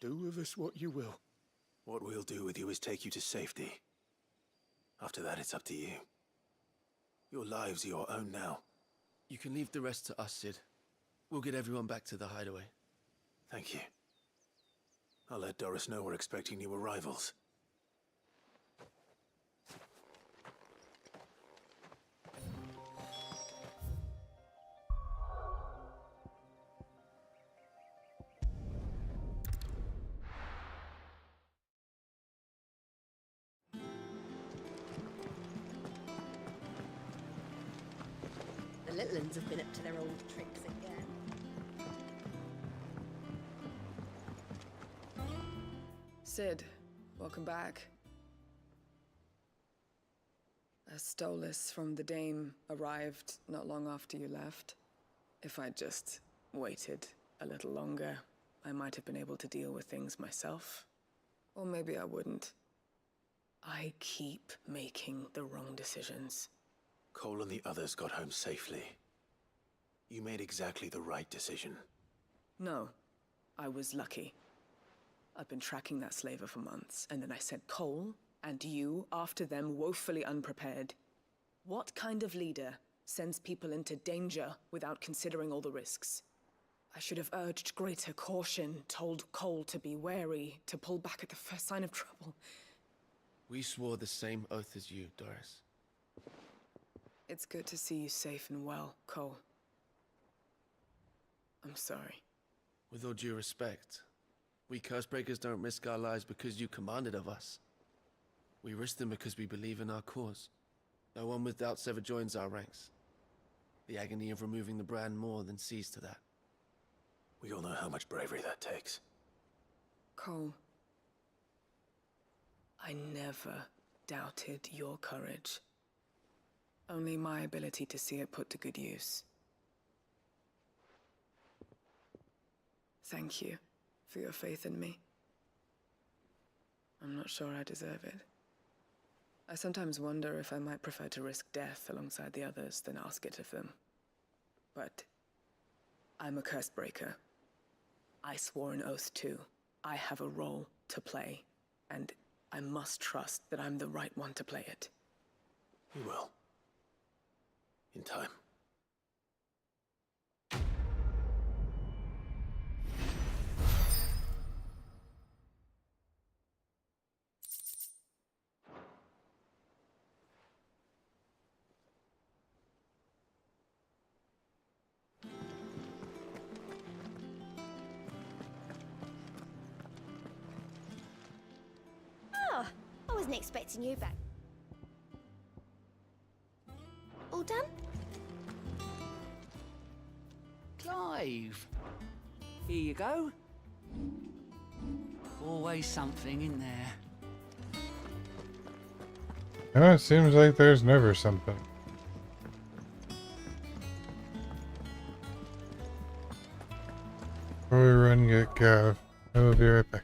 Do with us what you will. What we'll do with you is take you to safety. After that, it's up to you. Your lives are your own now. You can leave the rest to us, Sid. We'll get everyone back to the hideaway. Thank you. I'll let Doris know we're expecting new arrivals. The little ones have been up to their old tricks again. Sid, welcome back. A Stolas from the Dame arrived not long after you left. If I'd just waited a little longer, I might have been able to deal with things myself. Or maybe I wouldn't. I keep making the wrong decisions. Cole and the others got home safely. You made exactly the right decision. No, I was lucky. I've been tracking that slaver for months, and then I sent Cole and you after them woefully unprepared. What kind of leader sends people into danger without considering all the risks? I should have urged greater caution, told Cole to be wary, to pull back at the first sign of trouble. We swore the same oath as you, Doris. It's good to see you safe and well, Cole. I'm sorry. With all due respect, we Cursebreakers don't risk our lives because you commanded of us. We risk them because we believe in our cause. No one with doubts ever joins our ranks. The agony of removing the brand more than sees to that. We all know how much bravery that takes. Cole, I never doubted your courage. Only my ability to see it put to good use. Thank you for your faith in me. I'm not sure I deserve it. I sometimes wonder if I might prefer to risk death alongside the others than ask it of them. But I'm a Cursebreaker. I swore an oath too. I have a role to play, and I must trust that I'm the right one to play it. You will. In time. Oh, I wasn't expecting you back. All done? Clive! Here you go. Always something in there. It seems like there's never something. Before we run and get Gav, I will be right back.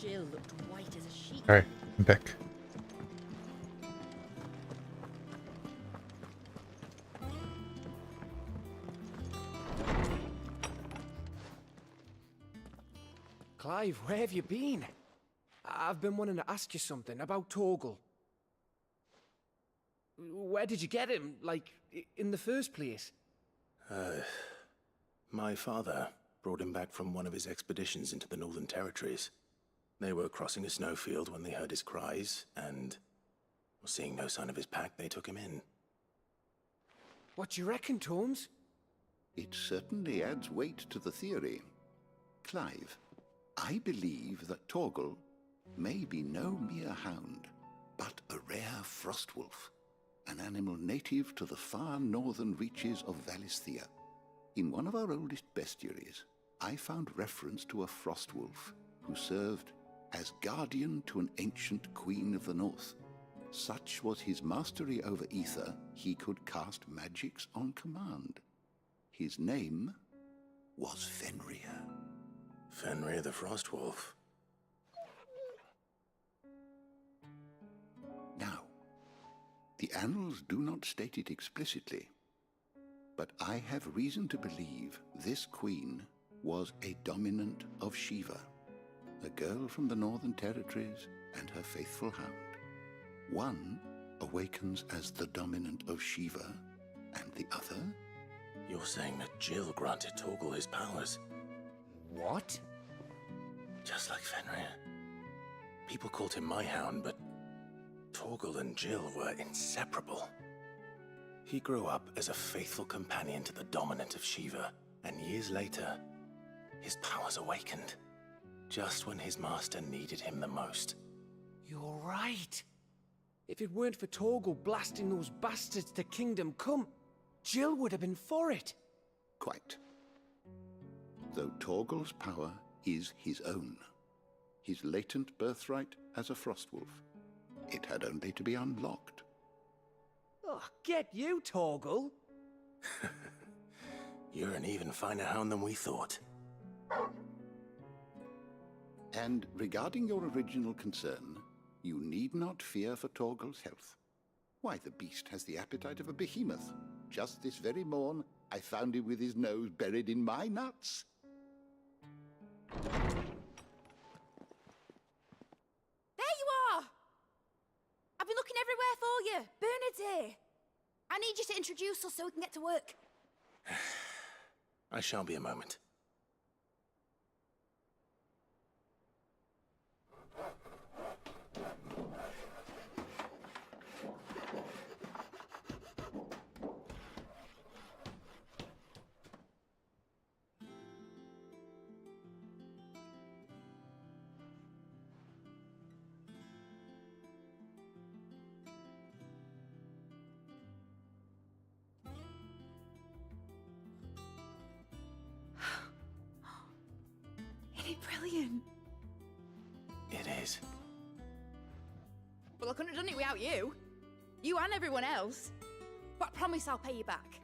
Jill looked white as a sheet. Alright, I'm back. Clive, where have you been? I've been wanting to ask you something about Torgal. Where did you get him, like, in the first place? My father brought him back from one of his expeditions into the Northern Territories. They were crossing a snowfield when they heard his cries, and seeing no sign of his pack, they took him in. What do you reckon, Torms? It certainly adds weight to the theory. Clive, I believe that Torgal may be no mere hound, but a rare frostwolf, an animal native to the far northern reaches of Valisthea. In one of our oldest bestiaries, I found reference to a frostwolf who served as guardian to an ancient queen of the north. Such was his mastery over ether, he could cast magics on command. His name was Fenrir. Fenrir the Frostwolf. Now, the annals do not state it explicitly, but I have reason to believe this queen was a dominant of Shiva, a girl from the Northern Territories and her faithful hound. One awakens as the dominant of Shiva, and the other... You're saying that Jill granted Torgal his powers? What? Just like Fenrir. People called him my hound, but Torgal and Jill were inseparable. He grew up as a faithful companion to the dominant of Shiva, and years later, his powers awakened, just when his master needed him the most. You're right. If it weren't for Torgal blasting those bastards to Kingdom Come, Jill would have been for it. Quite. Though Torgal's power is his own, his latent birthright as a frostwolf, it had only to be unlocked. Oh, get you, Torgal! You're an even finer hound than we thought. And regarding your original concern, you need not fear for Torgal's health. Why, the beast has the appetite of a behemoth. Just this very morn, I found him with his nose buried in my nuts. There you are! I've been looking everywhere for you. Bernard's here. I need you to introduce us so we can get to work. I shall be a moment. Isn't it brilliant? It is. Well, I couldn't have done it without you. You and everyone else. But I promise I'll pay you back.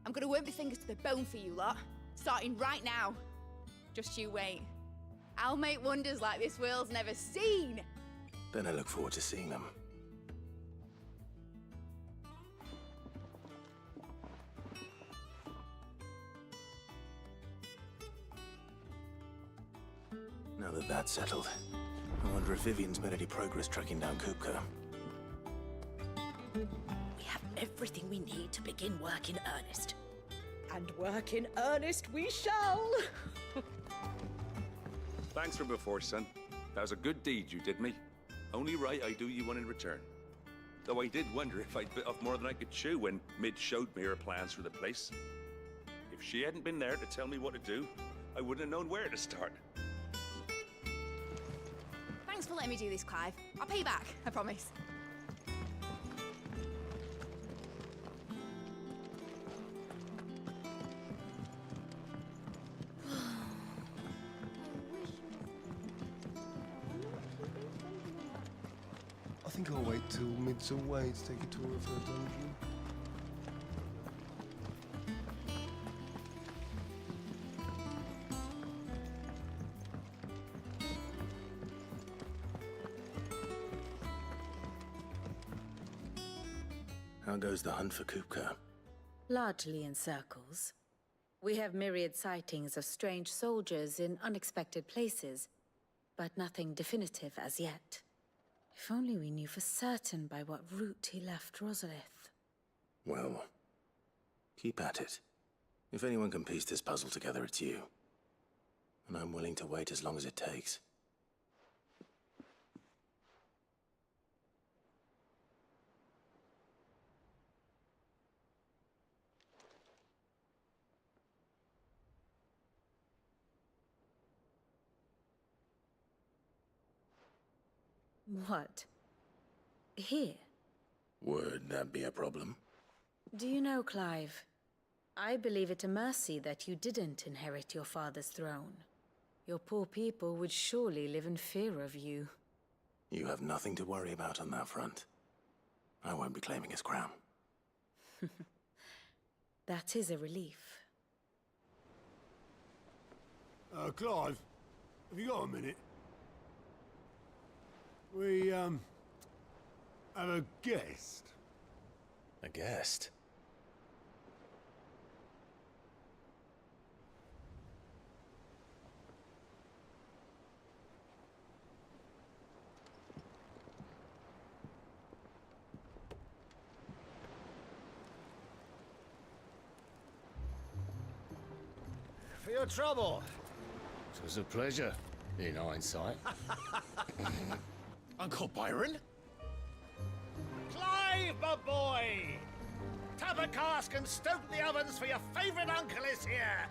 I'm gonna work my fingers to the bone for you lot, starting right now. Just you wait. I'll make wonders like this world's never seen. Then I look forward to seeing them. Now that that's settled, I wonder if Vivian's made any progress tracking down Kupka. We have everything we need to begin work in earnest. And work in earnest we shall! Thanks from before, son. That was a good deed you did me. Only right I do you one in return. Though I did wonder if I'd bit off more than I could chew when Mid showed me her plans for the place. If she hadn't been there to tell me what to do, I wouldn't have known where to start. Thanks for letting me do this, Clive. I'll pay you back, I promise. I think I'll wait till Mid's away to take a tour of her dungeon. How goes the hunt for Kupka? Largely in circles. We have myriad sightings of strange soldiers in unexpected places, but nothing definitive as yet. If only we knew for certain by what route he left Rosalith. Well, keep at it. If anyone can piece this puzzle together, it's you. And I'm willing to wait as long as it takes. What? Here? Would that be a problem? Do you know, Clive? I believe it a mercy that you didn't inherit your father's throne. Your poor people would surely live in fear of you. You have nothing to worry about on that front. I won't be claiming his crown. That is a relief. Clive, have you got a minute? We, have a guest. A guest? For your trouble. It was a pleasure, in hindsight. Uncle Byron? Clive, my boy! Tap a cask and stoke the ovens for your favorite uncle is here!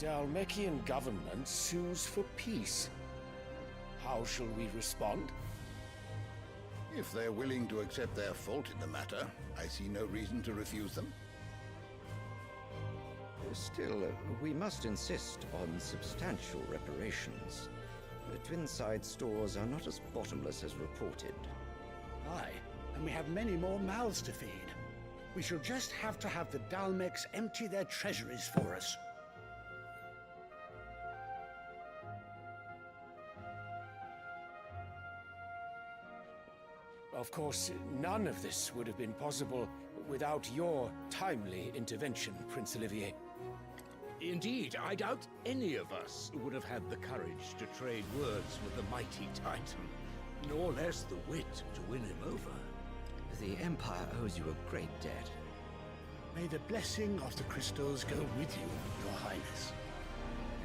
The Dalmekian government sues for peace. How shall we respond? If they're willing to accept their fault in the matter, I see no reason to refuse them. Still, we must insist on substantial reparations. The Twinside stores are not as bottomless as reported. Aye, and we have many more mouths to feed. We shall just have to have the Dalmeks empty their treasuries for us. Of course, none of this would have been possible without your timely intervention, Prince Olivier. Indeed, I doubt any of us would have had the courage to trade words with the mighty Titan, nor less the wit to win him over. The Empire owes you a great debt. May the blessing of the crystals go with you, Your Highness.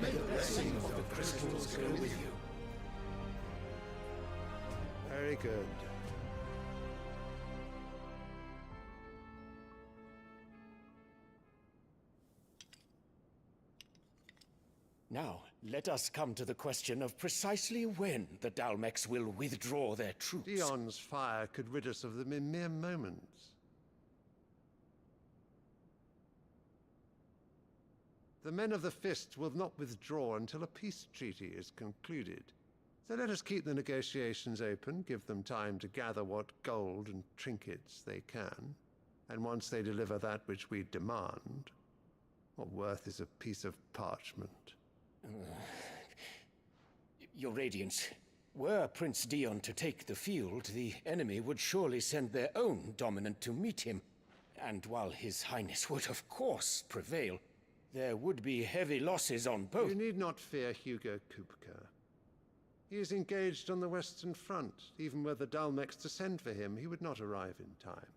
May the blessing of the crystals go with you. Very good. Now, let us come to the question of precisely when the Dalmeks will withdraw their troops. Dion's fire could rid us of them in mere moments. The men of the Fist will not withdraw until a peace treaty is concluded. So let us keep the negotiations open, give them time to gather what gold and trinkets they can, and once they deliver that which we demand, what worth is a piece of parchment? Your Radiance, were Prince Dion to take the field, the enemy would surely send their own dominant to meet him. And while His Highness would of course prevail, there would be heavy losses on both. You need not fear Hugo Kupka. He is engaged on the Western Front. Even were the Dalmeks to send for him, he would not arrive in time.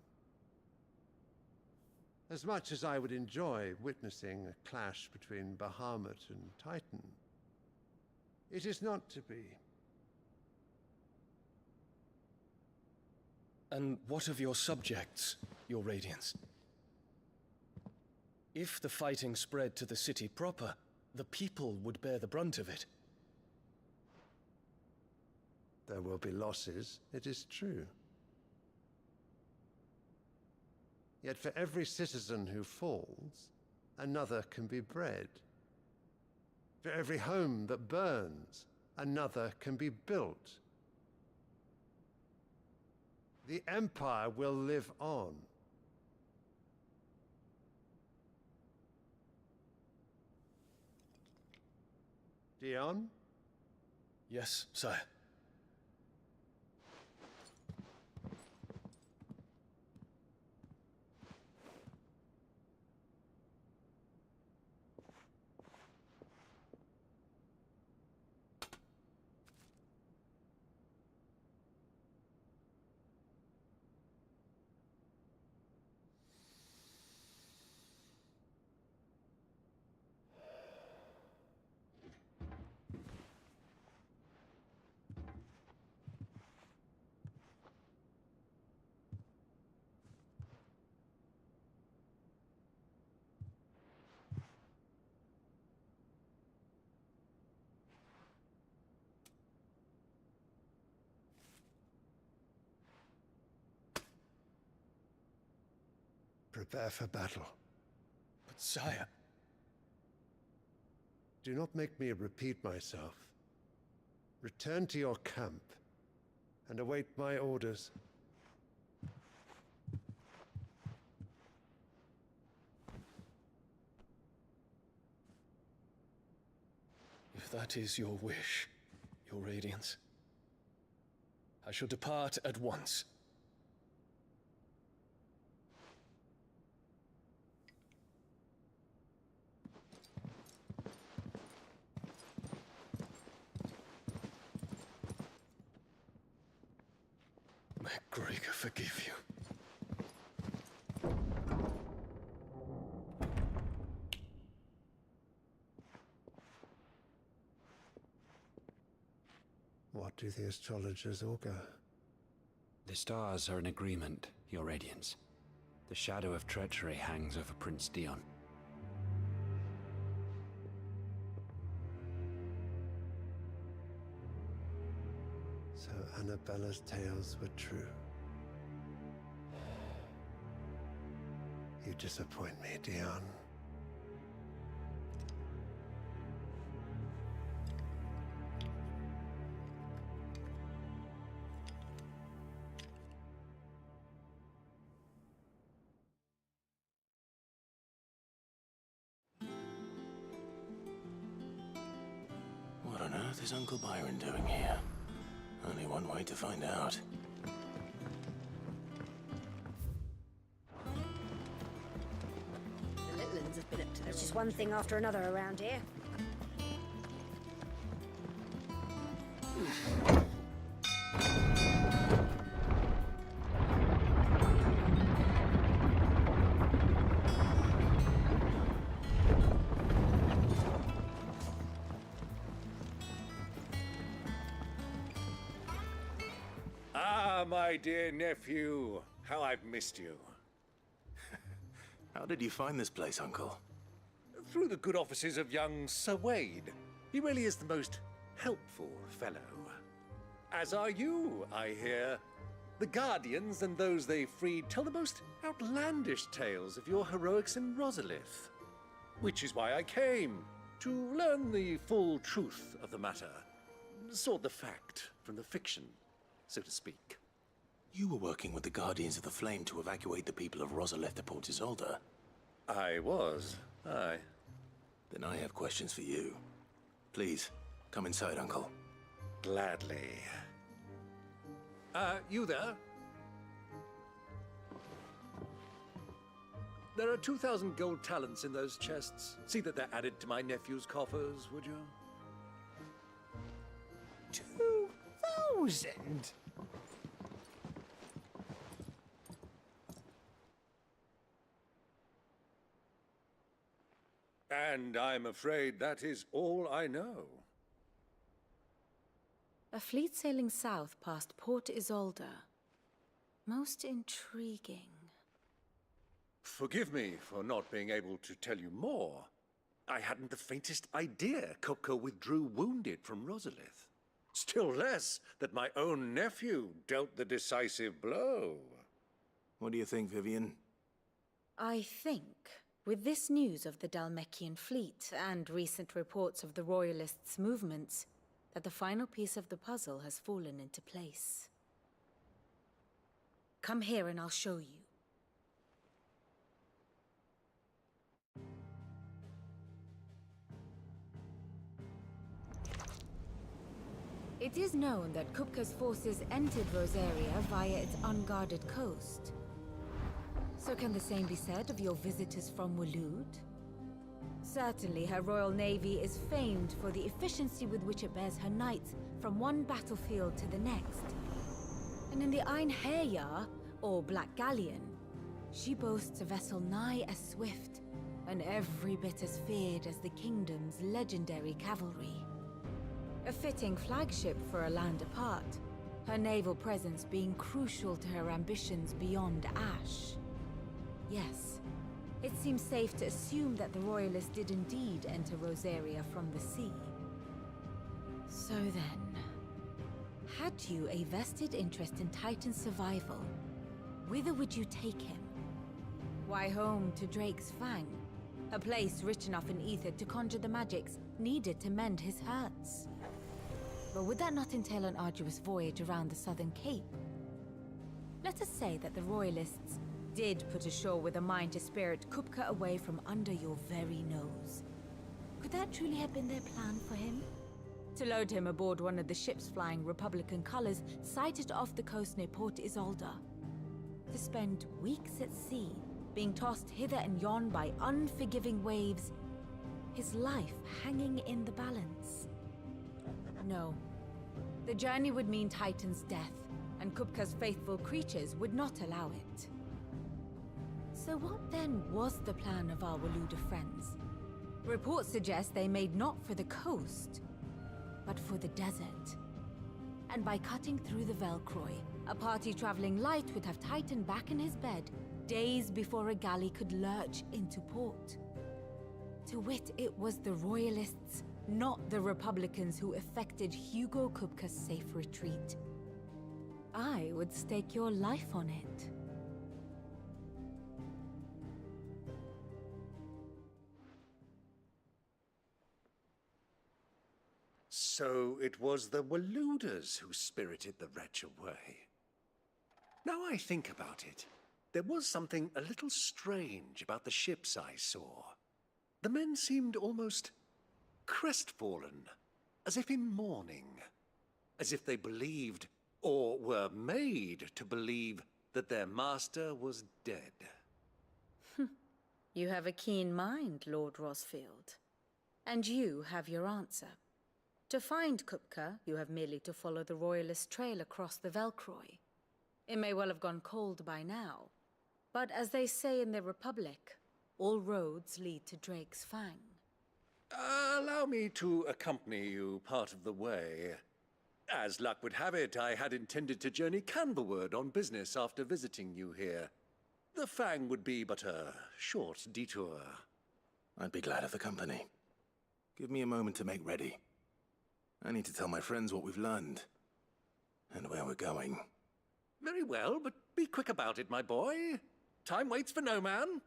As much as I would enjoy witnessing a clash between Bahamut and Titan, it is not to be. And what of your subjects, Your Radiance? If the fighting spread to the city proper, the people would bear the brunt of it. There will be losses, it is true. Yet for every citizen who falls, another can be bred. For every home that burns, another can be built. The Empire will live on. Dion? Yes, sire. Prepare for battle. But sire... Do not make me repeat myself. Return to your camp and await my orders. If that is your wish, your Radiance, I shall depart at once. May Gregor forgive you. What do the astrologers augur? The stars are in agreement, Your Radiance. The shadow of treachery hangs over Prince Dion. So Annabella's tales were true. You disappoint me, Dion. What on earth is Uncle Byron doing here? Only one way to find out. The little uns have been up to there's just one thing after another around here. Ah, my dear nephew, how I've missed you. How did you find this place, Uncle? Through the good offices of young Sir Wade. He really is the most helpful fellow. As are you, I hear. The Guardians and those they freed tell the most outlandish tales of your heroics in Rosalith. Which is why I came, to learn the full truth of the matter. Sort the fact from the fiction, so to speak. You were working with the Guardians of the Flame to evacuate the people of Rosalith to Port Isolde. I was, aye. Then I have questions for you. Please, come inside, Uncle. Gladly. You there? There are 2,000 gold talents in those chests. See that they're added to my nephew's coffers, would you? 2,000? And I'm afraid that is all I know. A fleet sailing south past Port Isolde. Most intriguing. Forgive me for not being able to tell you more. I hadn't the faintest idea Coco withdrew wounded from Rosalith. Still less that my own nephew dealt the decisive blow. What do you think, Vivian? I think, with this news of the Dalmekian fleet and recent reports of the Royalists' movements, that the final piece of the puzzle has fallen into place. Come here and I'll show you. It is known that Kupka's forces entered Rosaria via its unguarded coast. So can the same be said of your visitors from Waloed? Certainly her Royal Navy is famed for the efficiency with which it bears her knights from one battlefield to the next. And in the Einherjar, or Black Galleon, she boasts a vessel nigh as swift and every bit as feared as the kingdom's legendary cavalry. A fitting flagship for a land apart, her naval presence being crucial to her ambitions beyond Ash. Yes, it seems safe to assume that the Royalists did indeed enter Rosaria from the sea. So then, had you a vested interest in Titan's survival, whither would you take him? Why, home to Drake's Fang, a place rich enough in ether to conjure the magics needed to mend his hurts. But would that not entail an arduous voyage around the southern cape? Let us say that the Royalists did put ashore with a mind to spirit Kupka away from under your very nose. Could that truly have been their plan for him? To load him aboard one of the ships flying Republican colors sighted off the coast near Port Isolde. To spend weeks at sea, being tossed hither and yon by unforgiving waves, his life hanging in the balance. No. The journey would mean Titan's death, and Kupka's faithful creatures would not allow it. So what then was the plan of our Waluda friends? Reports suggest they made not for the coast, but for the desert. And by cutting through the Velcroy, a party traveling light would have Titan back in his bed days before a galley could lurch into port. To wit, it was the Royalists, not the Republicans, who effected Hugo Kupka's safe retreat. I would stake your life on it. So it was the Waluders who spirited the wretch away. Now I think about it, there was something a little strange about the ships I saw. The men seemed almost crestfallen, as if in mourning, as if they believed, or were made to believe, that their master was dead. You have a keen mind, Lord Rosfield. And you have your answer. To find Kupka, you have merely to follow the Royalist trail across the Velcroy. It may well have gone cold by now, but as they say in the Republic, all roads lead to Drake's Fang. Allow me to accompany you part of the way. As luck would have it, I had intended to journey Canberward on business after visiting you here. The Fang would be but a short detour. I'd be glad of the company. Give me a moment to make ready. I need to tell my friends what we've learned, and where we're going. Very well, but be quick about it, my boy. Time waits for no man.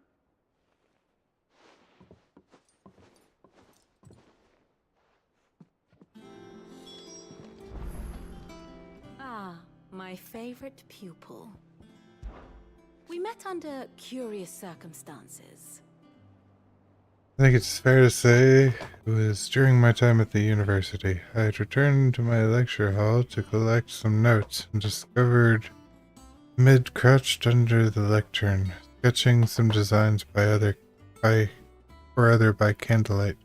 Ah, my favorite pupil. We met under curious circumstances. I think it's fair to say it was during my time at the university. I had returned to my lecture hall to collect some notes and discovered Mid crouched under the lectern, sketching some designs by candlelight.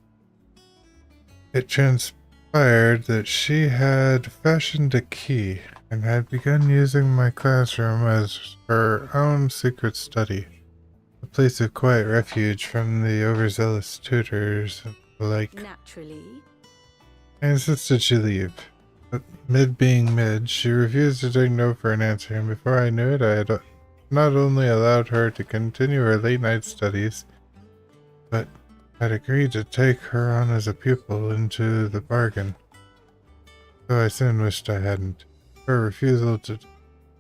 It transpired that she had fashioned a key and had begun using my classroom as her own secret study. A place of quiet refuge from the overzealous tutors and the like. Naturally. I insisted she leave. But Mid being Mid, she refused to take no for an answer, and before I knew it, I had not only allowed her to continue her late-night studies, but had agreed to take her on as a pupil into the bargain. Though I soon wished I hadn't. Her refusal to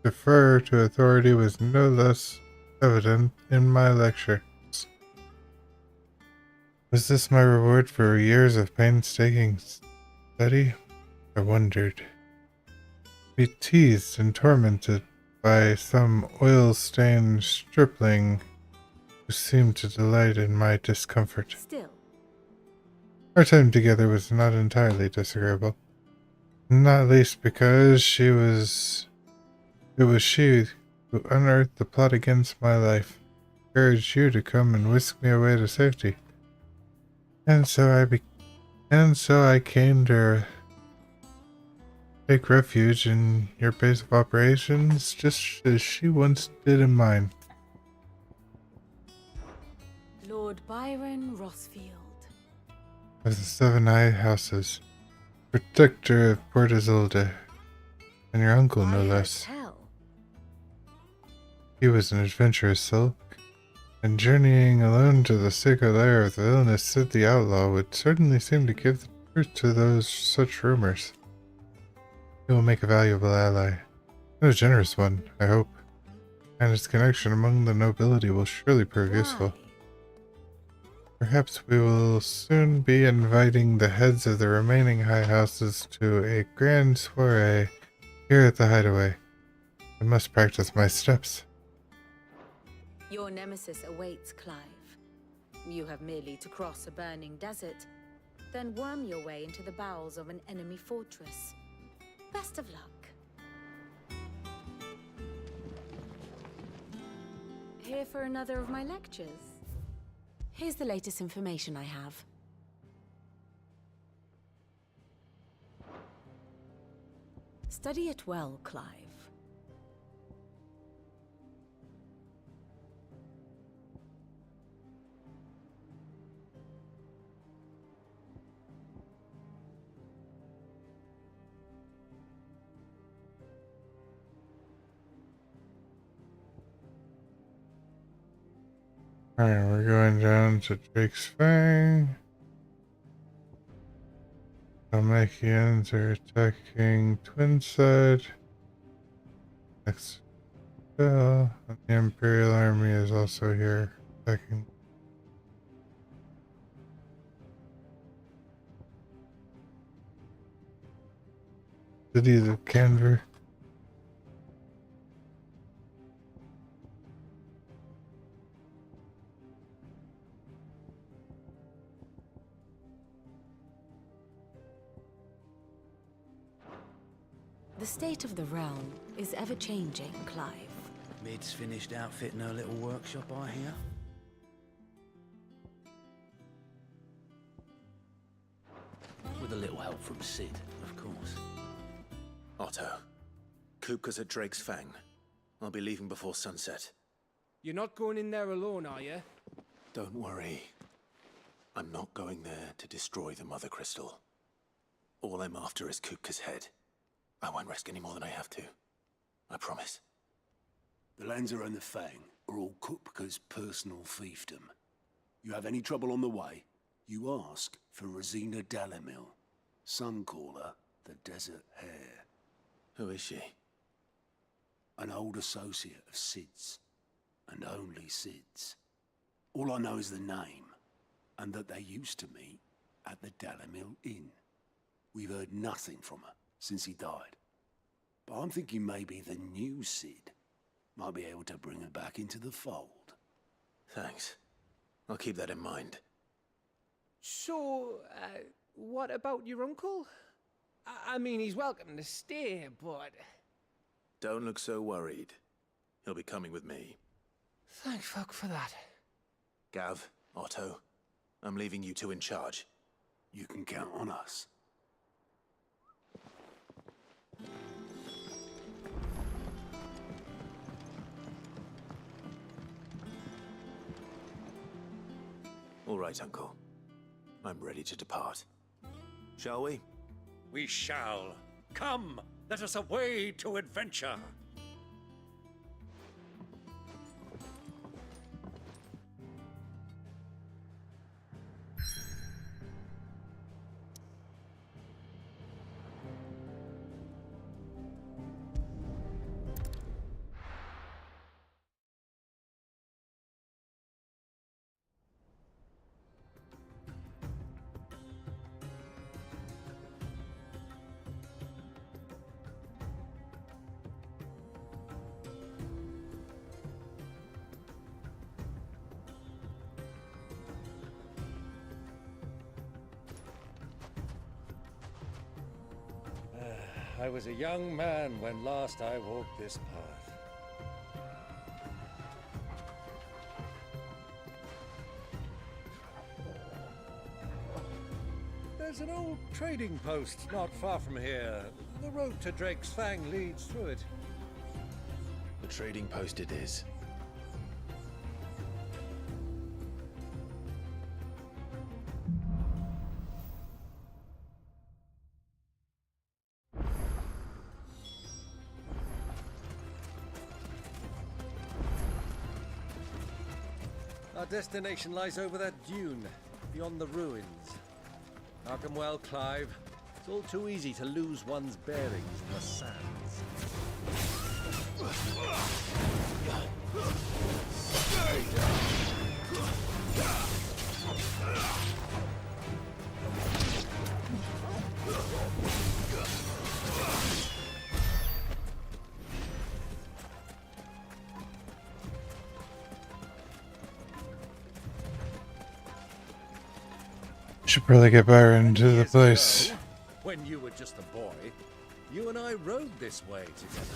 defer to authority was no less evident in my lecture. Was this my reward for years of painstaking study? I wondered. Be teased and tormented by some oil-stained stripling who seemed to delight in my discomfort. Still. Our time together was not entirely disagreeable. Not least because it was she who unearthed the plot against my life, encouraged you to come and whisk me away to safety. And so I came to take refuge in your base of operations, just as she once did in mine. Lord Byron Rothfield. Of the Seven Eye Houses, protector of Port Isolde, and your uncle no less. He was an adventurous soul, and journeying alone to the sacred lair of the villainous Sid the Outlaw would certainly seem to give the truth to those such rumors. He will make a valuable ally, and a generous one, I hope, and his connection among the nobility will surely prove useful. Perhaps we will soon be inviting the heads of the remaining high houses to a grand soiree here at the Hideaway. I must practice my steps. Your nemesis awaits, Clive. You have merely to cross a burning desert, then worm your way into the bowels of an enemy fortress. Best of luck. Here for another of my lectures? Here's the latest information I have. Study it well, Clive. Alright, we're going down to Drake's Fang. Dalmatians are attacking Twinside. Next spell. And the Imperial Army is also here attacking. Cities of Canver. The state of the realm is ever-changing, Clive. Mid's finished outfitting her little workshop, I hear. With a little help from Sid, of course. Otto, Kupka's at Drake's Fang. I'll be leaving before sunset. You're not going in there alone, are you? Don't worry. I'm not going there to destroy the Mother Crystal. All I'm after is Kupka's head. I won't risk any more than I have to. I promise. The Lanza and the Fang are all Kupka's personal fiefdom. You have any trouble on the way, you ask for Rosina Dalamil. Some call her the Desert Hare. Who is she? An old associate of Sid's, and only Sid's. All I know is the name, and that they used to meet at the Dalamil Inn. We've heard nothing from her since he died. But I'm thinking maybe the new Sid might be able to bring her back into the fold. Thanks. I'll keep that in mind. So, what about your uncle? I mean, he's welcome to stay, but... Don't look so worried. He'll be coming with me. Thank fuck for that. Gav, Otto, I'm leaving you two in charge. You can count on us. All right, Uncle. I'm ready to depart. Shall we? We shall. Come, let us away to adventure. I was a young man when last I walked this path. There's an old trading post not far from here. The road to Drake's Fang leads through it. The trading post it is. Our destination lies over that dune, beyond the ruins. Markham well, Clive. It's all too easy to lose one's bearings in the sands. Should probably get Byron to the place. When you were just a boy, you and I rode this way together,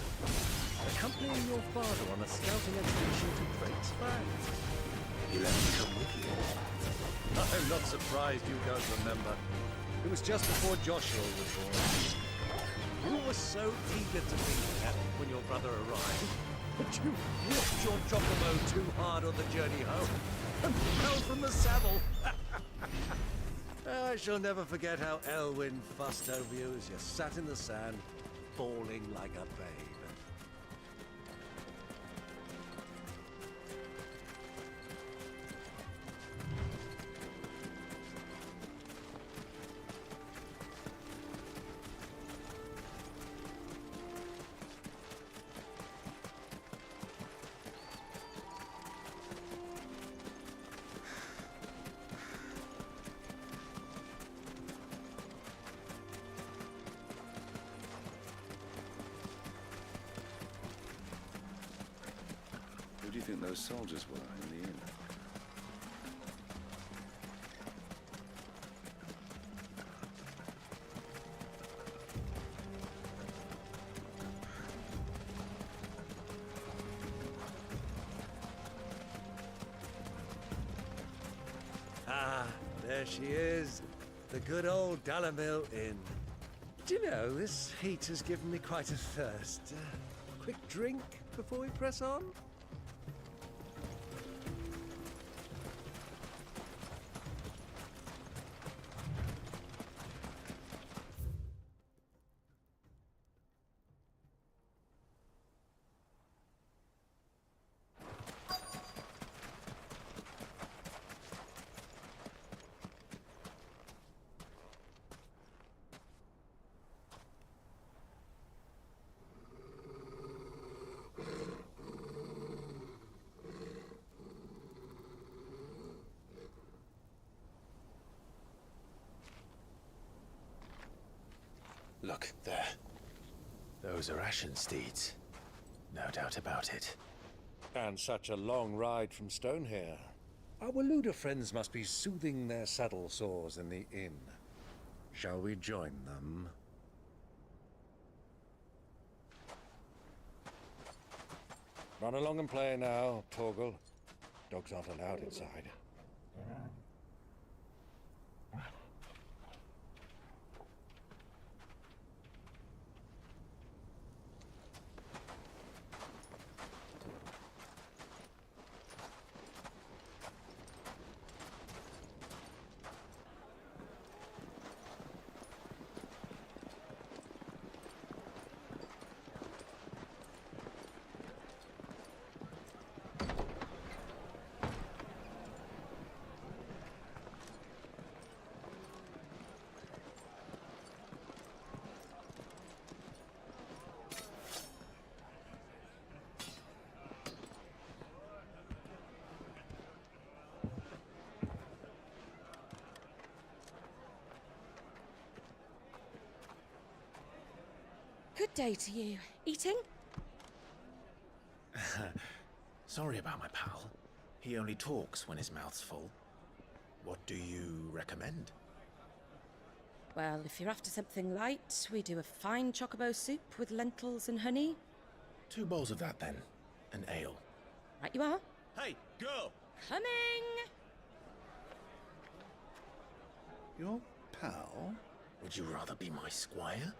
accompanying your father on a scouting expedition to Drake's Fang. He let me come with you. I'm not surprised you don't remember. It was just before Joshua was born. You were so eager to be there when your brother arrived, but you whipped your chocobo too hard on the journey home and fell from the saddle. I shall never forget how Elwyn fussed over you as you sat in the sand, bawling like a babe. Who do you think those soldiers were in the inn? Ah, there she is. The good old Dalamil Inn. Do you know, this heat has given me quite a thirst. Quick drink before we press on? Look, there. Those are Ashen steeds. No doubt about it. And such a long ride from Stonehair. Our Waluda friends must be soothing their saddle sores in the inn. Shall we join them? Run along and play now, Torgal. Dogs aren't allowed inside. Good day to you. Eating? Sorry about my pal. He only talks when his mouth's full. What do you recommend? Well, if you're after something light, we do a fine chocobo soup with lentils and honey. 2 bowls of that, then. An ale. Right you are. Hey, girl! Coming! Your pal? Would you rather be my squire?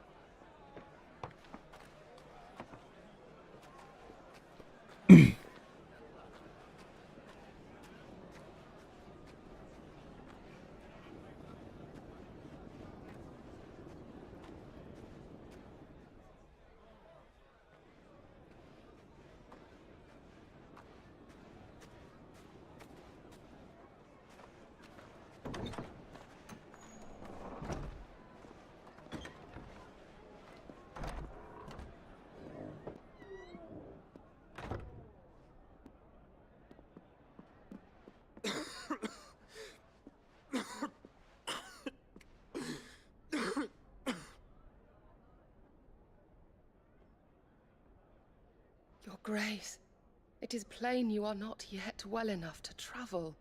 Your Grace, it is plain you are not yet well enough to travel.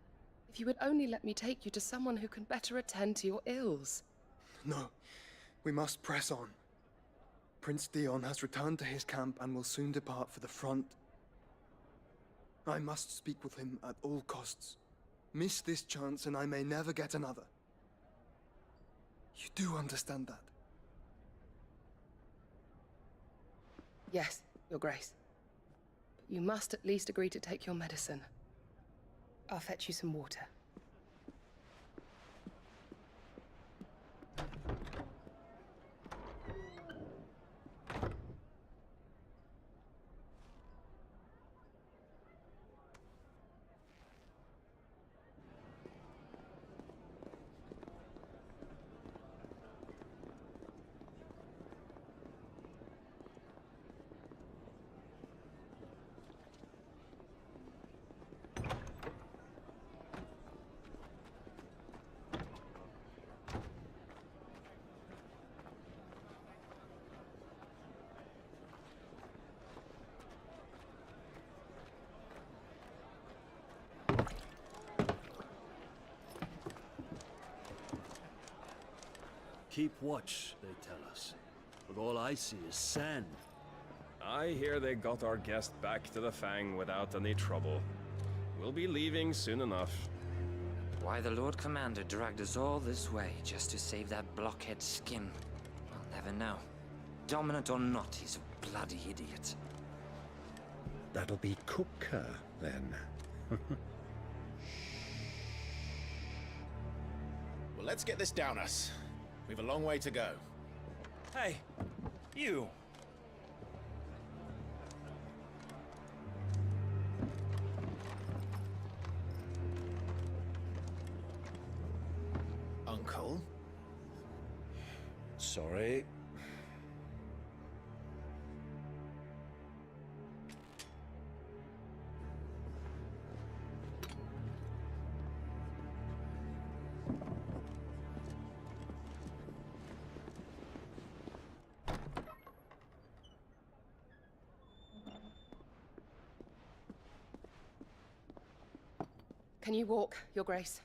If you would only let me take you to someone who can better attend to your ills. No, we must press on. Prince Dion has returned to his camp and will soon depart for the front. I must speak with him at all costs. Miss this chance and I may never get another. You do understand that? Yes, Your Grace. But you must at least agree to take your medicine. I'll fetch you some water. Keep watch, they tell us. But all I see is sand. I hear they got our guest back to the Fang without any trouble. We'll be leaving soon enough. Why the Lord Commander dragged us all this way just to save that blockhead's skin, I'll never know. Dominant or not, he's a bloody idiot. That'll be Cooker, then. Well, let's get this down us. We've a long way to go. Hey, you! Uncle? Sorry. Can you walk, Your Grace?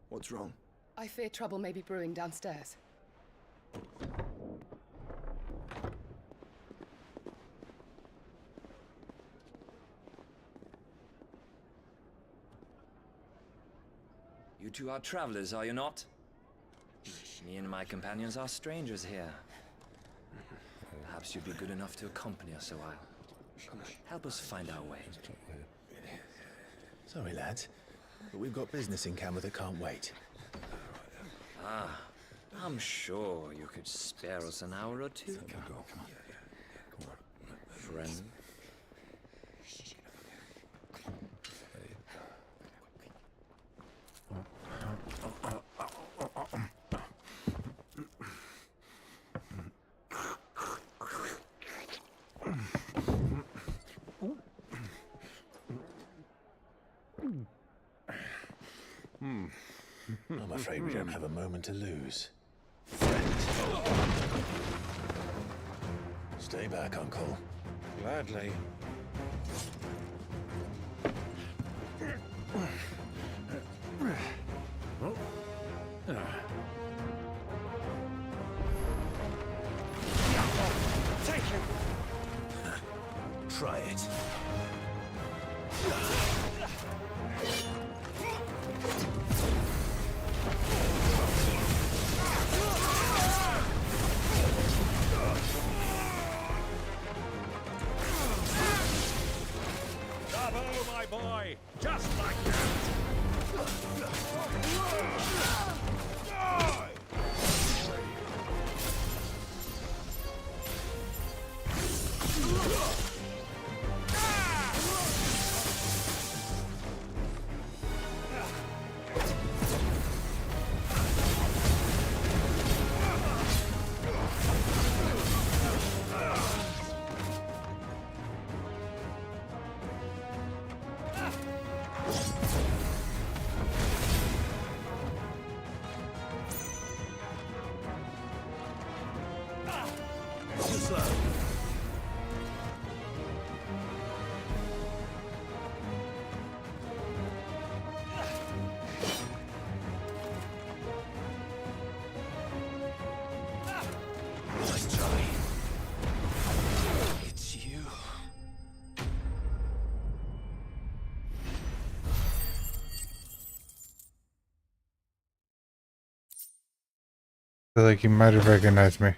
What's wrong? I fear trouble may be brewing downstairs. You two are travelers, are you not? Me and my companions are strangers here. Perhaps you'd be good enough to accompany us a while. Help us find our way. Sorry, lads, but we've got business in camera that can't wait. Ah, I'm sure you could spare us an hour or two. Friend. I'm afraid we don't have a moment to lose. Stay back, Uncle. Gladly. slow. Nice try. It's you. I feel like he might have recognized me.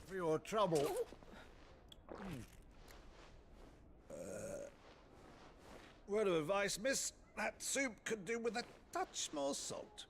For your trouble. Word of advice, miss. That soup could do with a touch more salt.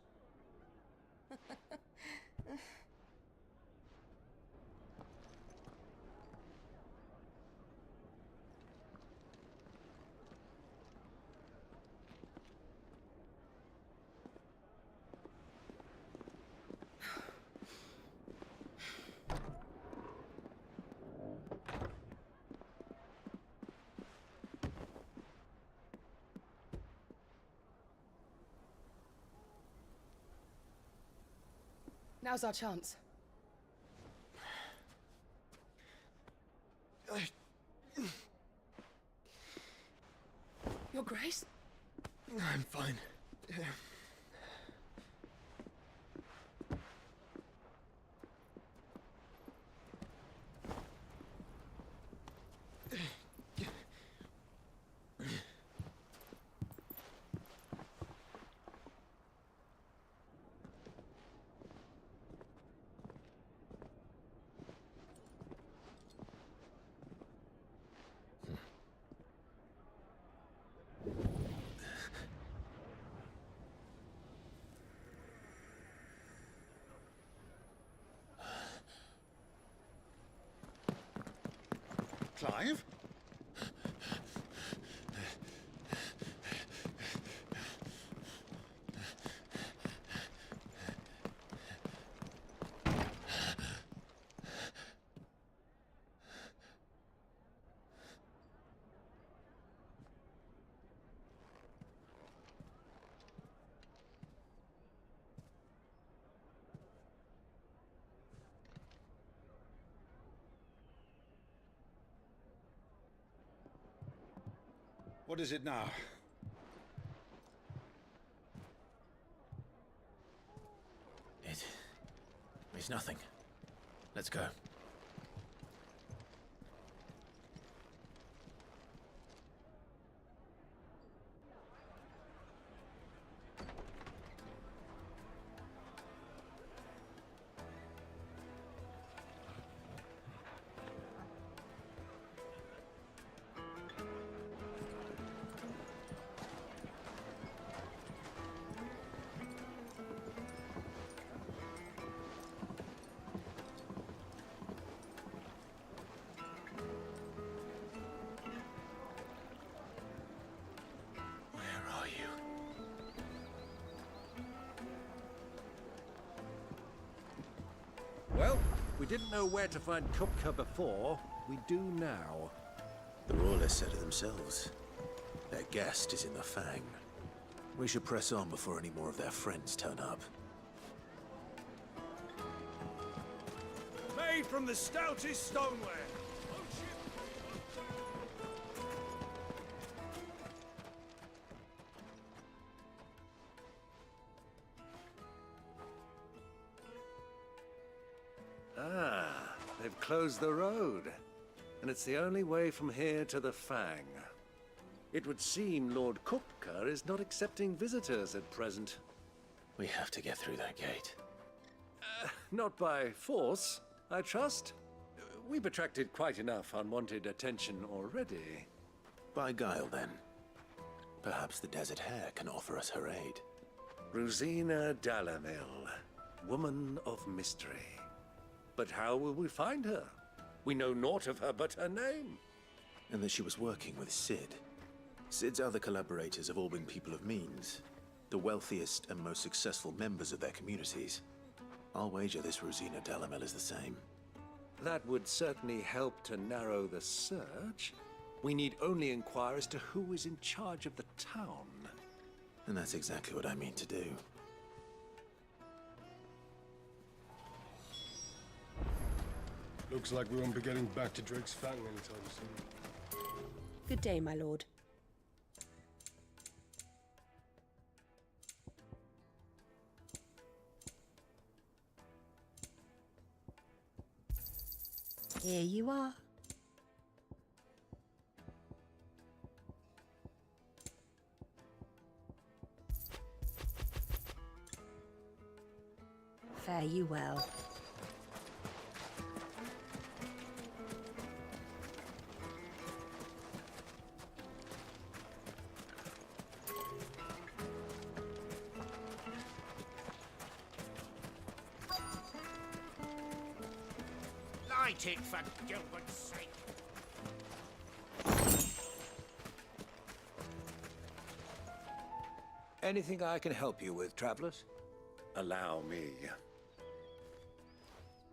Now's our chance. Your Grace? I'm fine. Clive? What is it now? It's nothing. Let's go. Well, we didn't know where to find Kupka before. We do now. The Royalists said it themselves. Their guest is in the Fang. We should press on before any more of their friends turn up. Made from the stoutest stoneware. Ah, they've closed the road. And it's the only way from here to the Fang. It would seem Lord Kupka is not accepting visitors at present. We have to get through that gate. Not by force, I trust. We've attracted quite enough unwanted attention already. By guile, then. Perhaps the Desert Hare can offer us her aid. Rosina Dalamil, woman of mystery. But how will we find her? We know naught of her but her name. And that she was working with Sid. Sid's other collaborators have all been people of means, the wealthiest and most successful members of their communities. I'll wager this Rosina Delamel is the same. That would certainly help to narrow the search. We need only inquire as to who is in charge of the town. And that's exactly what I mean to do. Looks like we won't be getting back to Drake's Fang anytime soon. Good day, my lord. Here you are. Fare you well. Light it, for Gilbert's sake. Anything I can help you with, travelers? Allow me.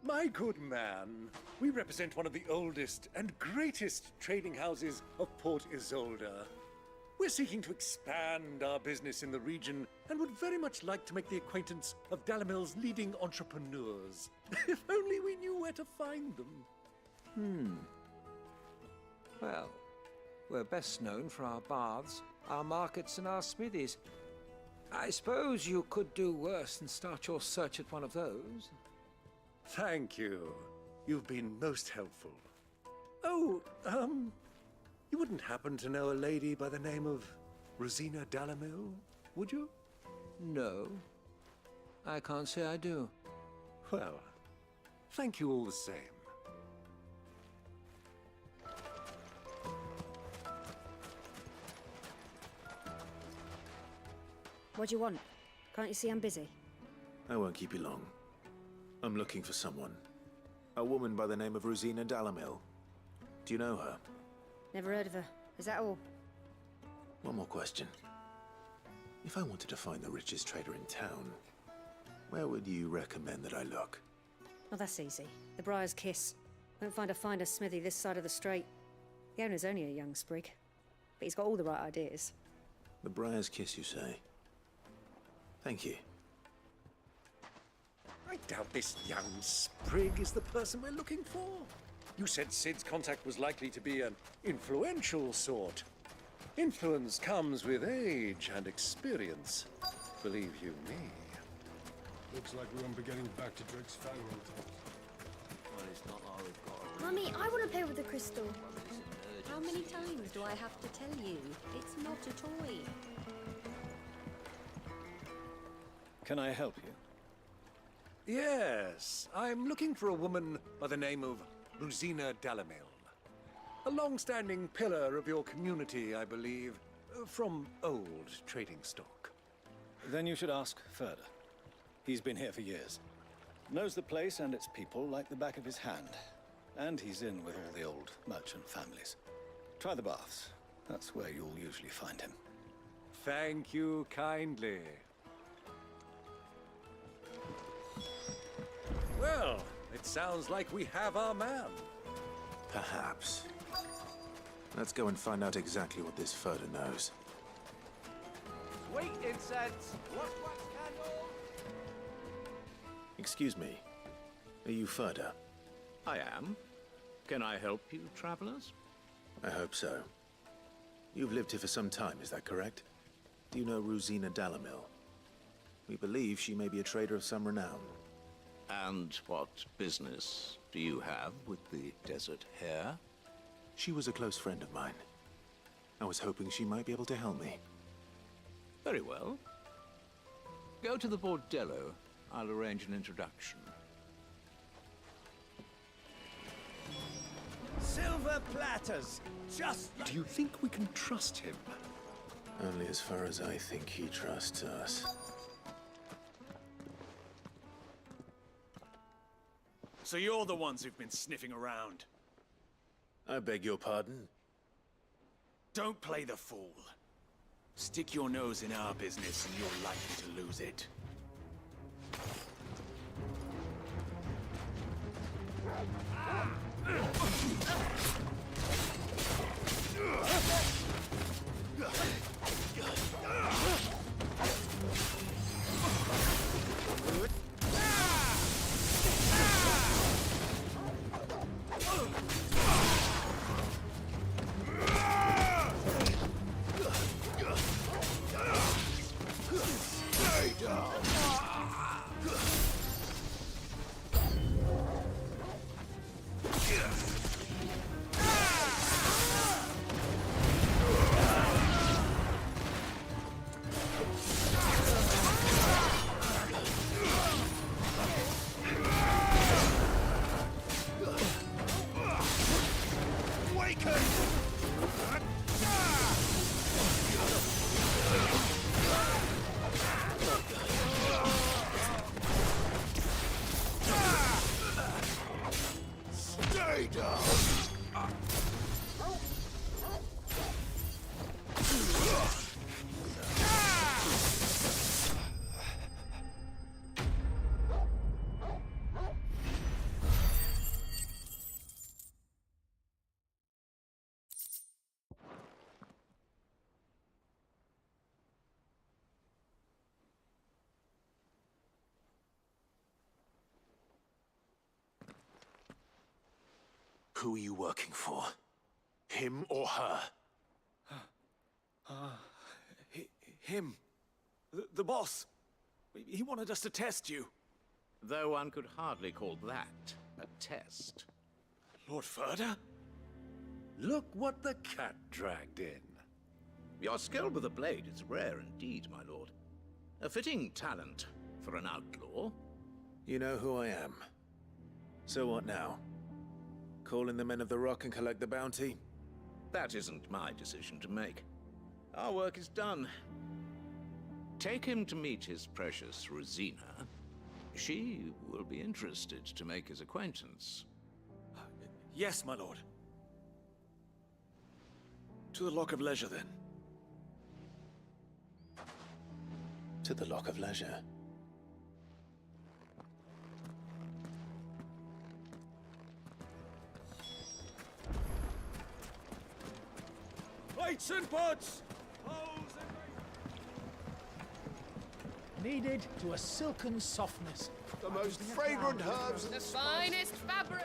My good man, we represent one of the oldest and greatest trading houses of Port Isolde. We're seeking to expand our business in the region and would very much like to make the acquaintance of Dalamel's leading entrepreneurs. If only we knew where to find them. Well, we're best known for our baths, our markets, and our smithies. I suppose you could do worse than start your search at one of those. Thank you. You've been most helpful. Oh, you wouldn't happen to know a lady by the name of Rosina Dalamil, would you? No, I can't say I do. Well, thank you all the same. What do you want? Can't you see I'm busy? I won't keep you long. I'm looking for someone. A woman by the name of Rosina Dalamil. Do you know her? Never heard of her. Is that all? One more question. If I wanted to find the richest trader in town, where would you recommend that I look? Oh, that's easy. The Briar's Kiss. Won't find a finer smithy this side of the strait. The owner's only a young sprig, but he's got all the right ideas. The Briar's Kiss, you say? Thank you. I doubt this young sprig is the person we're looking for. You said Sid's contact was likely to be an influential sort. Influence comes with age and experience. Believe you me. Looks like we won't be getting back to Drake's Fang anytime. Well, it's not like we've got a... Mummy, I want to play with the crystal. How many times do I have to tell you? It's not a toy. Can I help you? Yes, I'm looking for a woman by the name of Rosina Dalamil. A long-standing pillar of your community, I believe, from old trading stock. Then you should ask further. He's been here for years. Knows the place and its people like the back of his hand. And he's in with all the old merchant families. Try the baths. That's where you'll usually find him. Thank you kindly. Well, it sounds like we have our man. Perhaps. Let's go and find out exactly what this Furter knows. Sweet incense! Wax candle! Excuse me. Are you Furter? I am. Can I help you, travelers? I hope so. You've lived here for some time, is that correct? Do you know Rosina Dalamil? We believe she may be a trader of some renown. And what business do you have with the desert hare? She was a close friend of mine. I was hoping she might be able to help me. Very well. Go to the bordello. I'll arrange an introduction. Silver platters! Just like... Do you think we can trust him? Only as far as I think he trusts us. So you're the ones who've been sniffing around. I beg your pardon? Don't play the fool. Stick your nose in our business and you're likely to lose it. Who are you working for? Him or her? Him. The boss. He wanted us to test you. Though one could hardly call that a test. Lord Ferda? Look what the cat dragged in. Your skill with the blade is rare indeed, my lord. A fitting talent for an outlaw. You know who I am. So what now? Call in the Men of the Rock and collect the bounty? That isn't my decision to make. Our work is done. Take him to meet his precious Rosina. She will be interested to make his acquaintance. Yes, my lord. To the Lock of Leisure, then. To the Lock of Leisure. Plates and pots! Kneaded to a silken softness. The most fragrant herbs The finest fabric!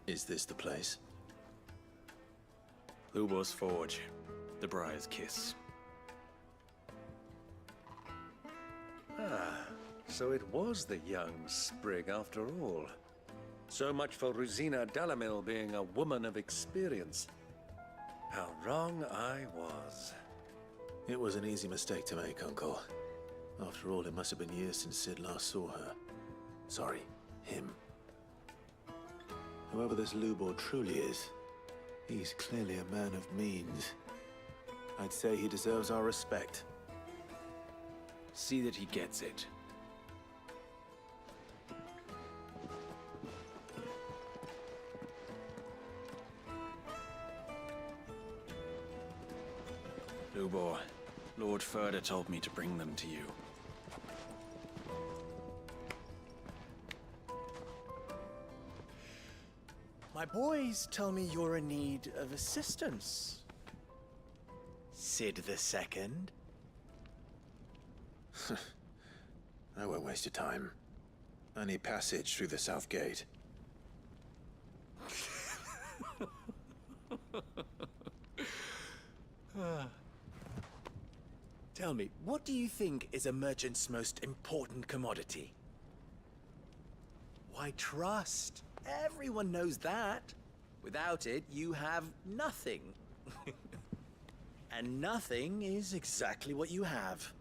Is this the place? Lubor's Forge. The Briar's Kiss. Ah, so it was the young sprig after all. So much for Rosina Dalamil being a woman of experience. How wrong I was. It was an easy mistake to make, Uncle. After all, it must have been years since Sid last saw her. Sorry, him. Whoever this Lubor truly is, he's clearly a man of means. I'd say he deserves our respect. See that he gets it. Lubor, Lord Ferda told me to bring them to you. My boys tell me you're in need of assistance. Sid the Second? I won't waste your time. I need passage through the south gate. Tell me, what do you think is a merchant's most important commodity? Why, trust. Everyone knows that. Without it, you have nothing. And nothing is exactly what you have.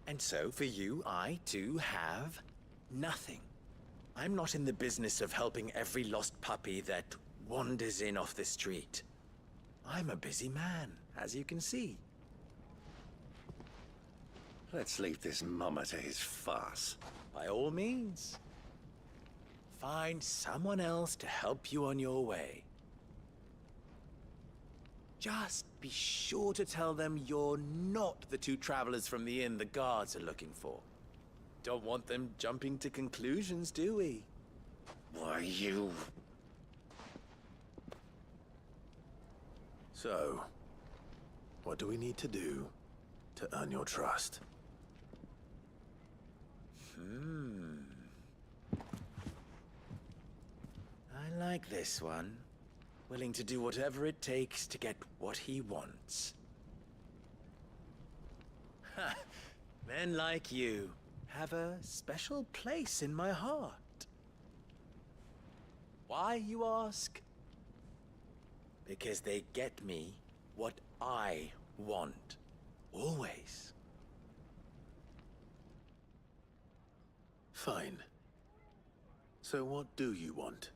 And so, for you, I, too, have nothing. I'm not in the business of helping every lost puppy that wanders in off the street. I'm a busy man, as you can see. Let's leave this mummer to his farce. By all means. Find someone else to help you on your way. Just be sure to tell them you're not the two travelers from the inn the guards are looking for. Don't want them jumping to conclusions, do we? Why, you... So, what do we need to do to earn your trust? I like this one. Willing to do whatever it takes to get what he wants. Ha! Men like you have a special place in my heart. Why, you ask? Because they get me what I want. Always. Fine. So what do you want?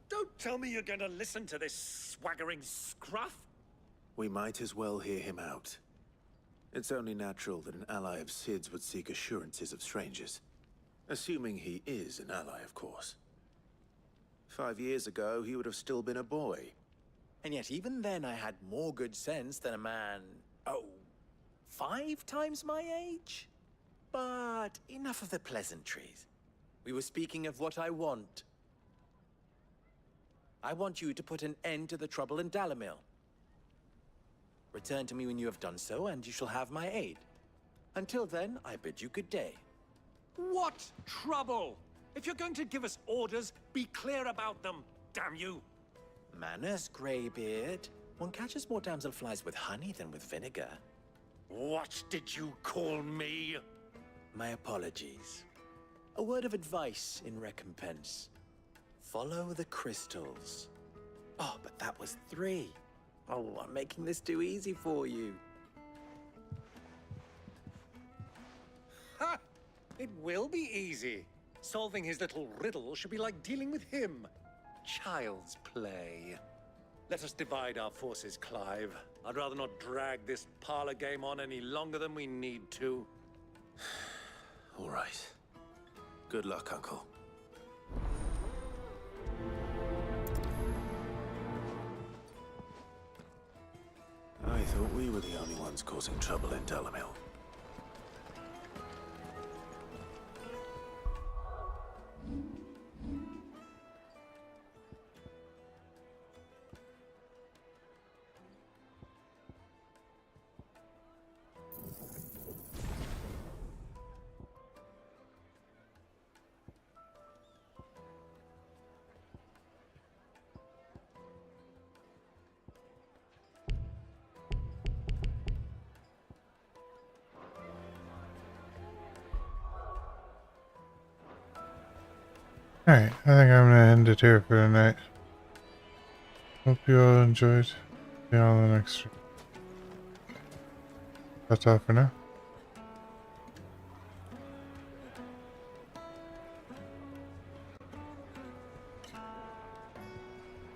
Don't tell me you're going to listen to this swaggering scruff. We might as well hear him out. It's only natural that an ally of Sid's would seek assurances of strangers. Assuming he is an ally, of course. 5 years ago, he would have still been a boy. And yet even then I had more good sense than a man, 5 times my age? But enough of the pleasantries. We were speaking of what I want. I want you to put an end to the trouble in Dalamil. Return to me when you have done so, and you shall have my aid. Until then, I bid you good day. What trouble? If you're going to give us orders, be clear about them, damn you! Manners, Greybeard. One catches more damselflies with honey than with vinegar. What did you call me? My apologies. A word of advice in recompense. Follow the crystals. Oh, but that was 3. Oh, I'm making this too easy for you. Ha! It will be easy. Solving his little riddle should be like dealing with him. Child's play. Let us divide our forces, Clive. I'd rather not drag this parlor game on any longer than we need to. All right. Good luck, Uncle. I thought we were the only ones causing trouble in Dalamil. Alright, I think I'm gonna end it here for tonight. Hope you all enjoyed. See you all in the next stream. That's all for now.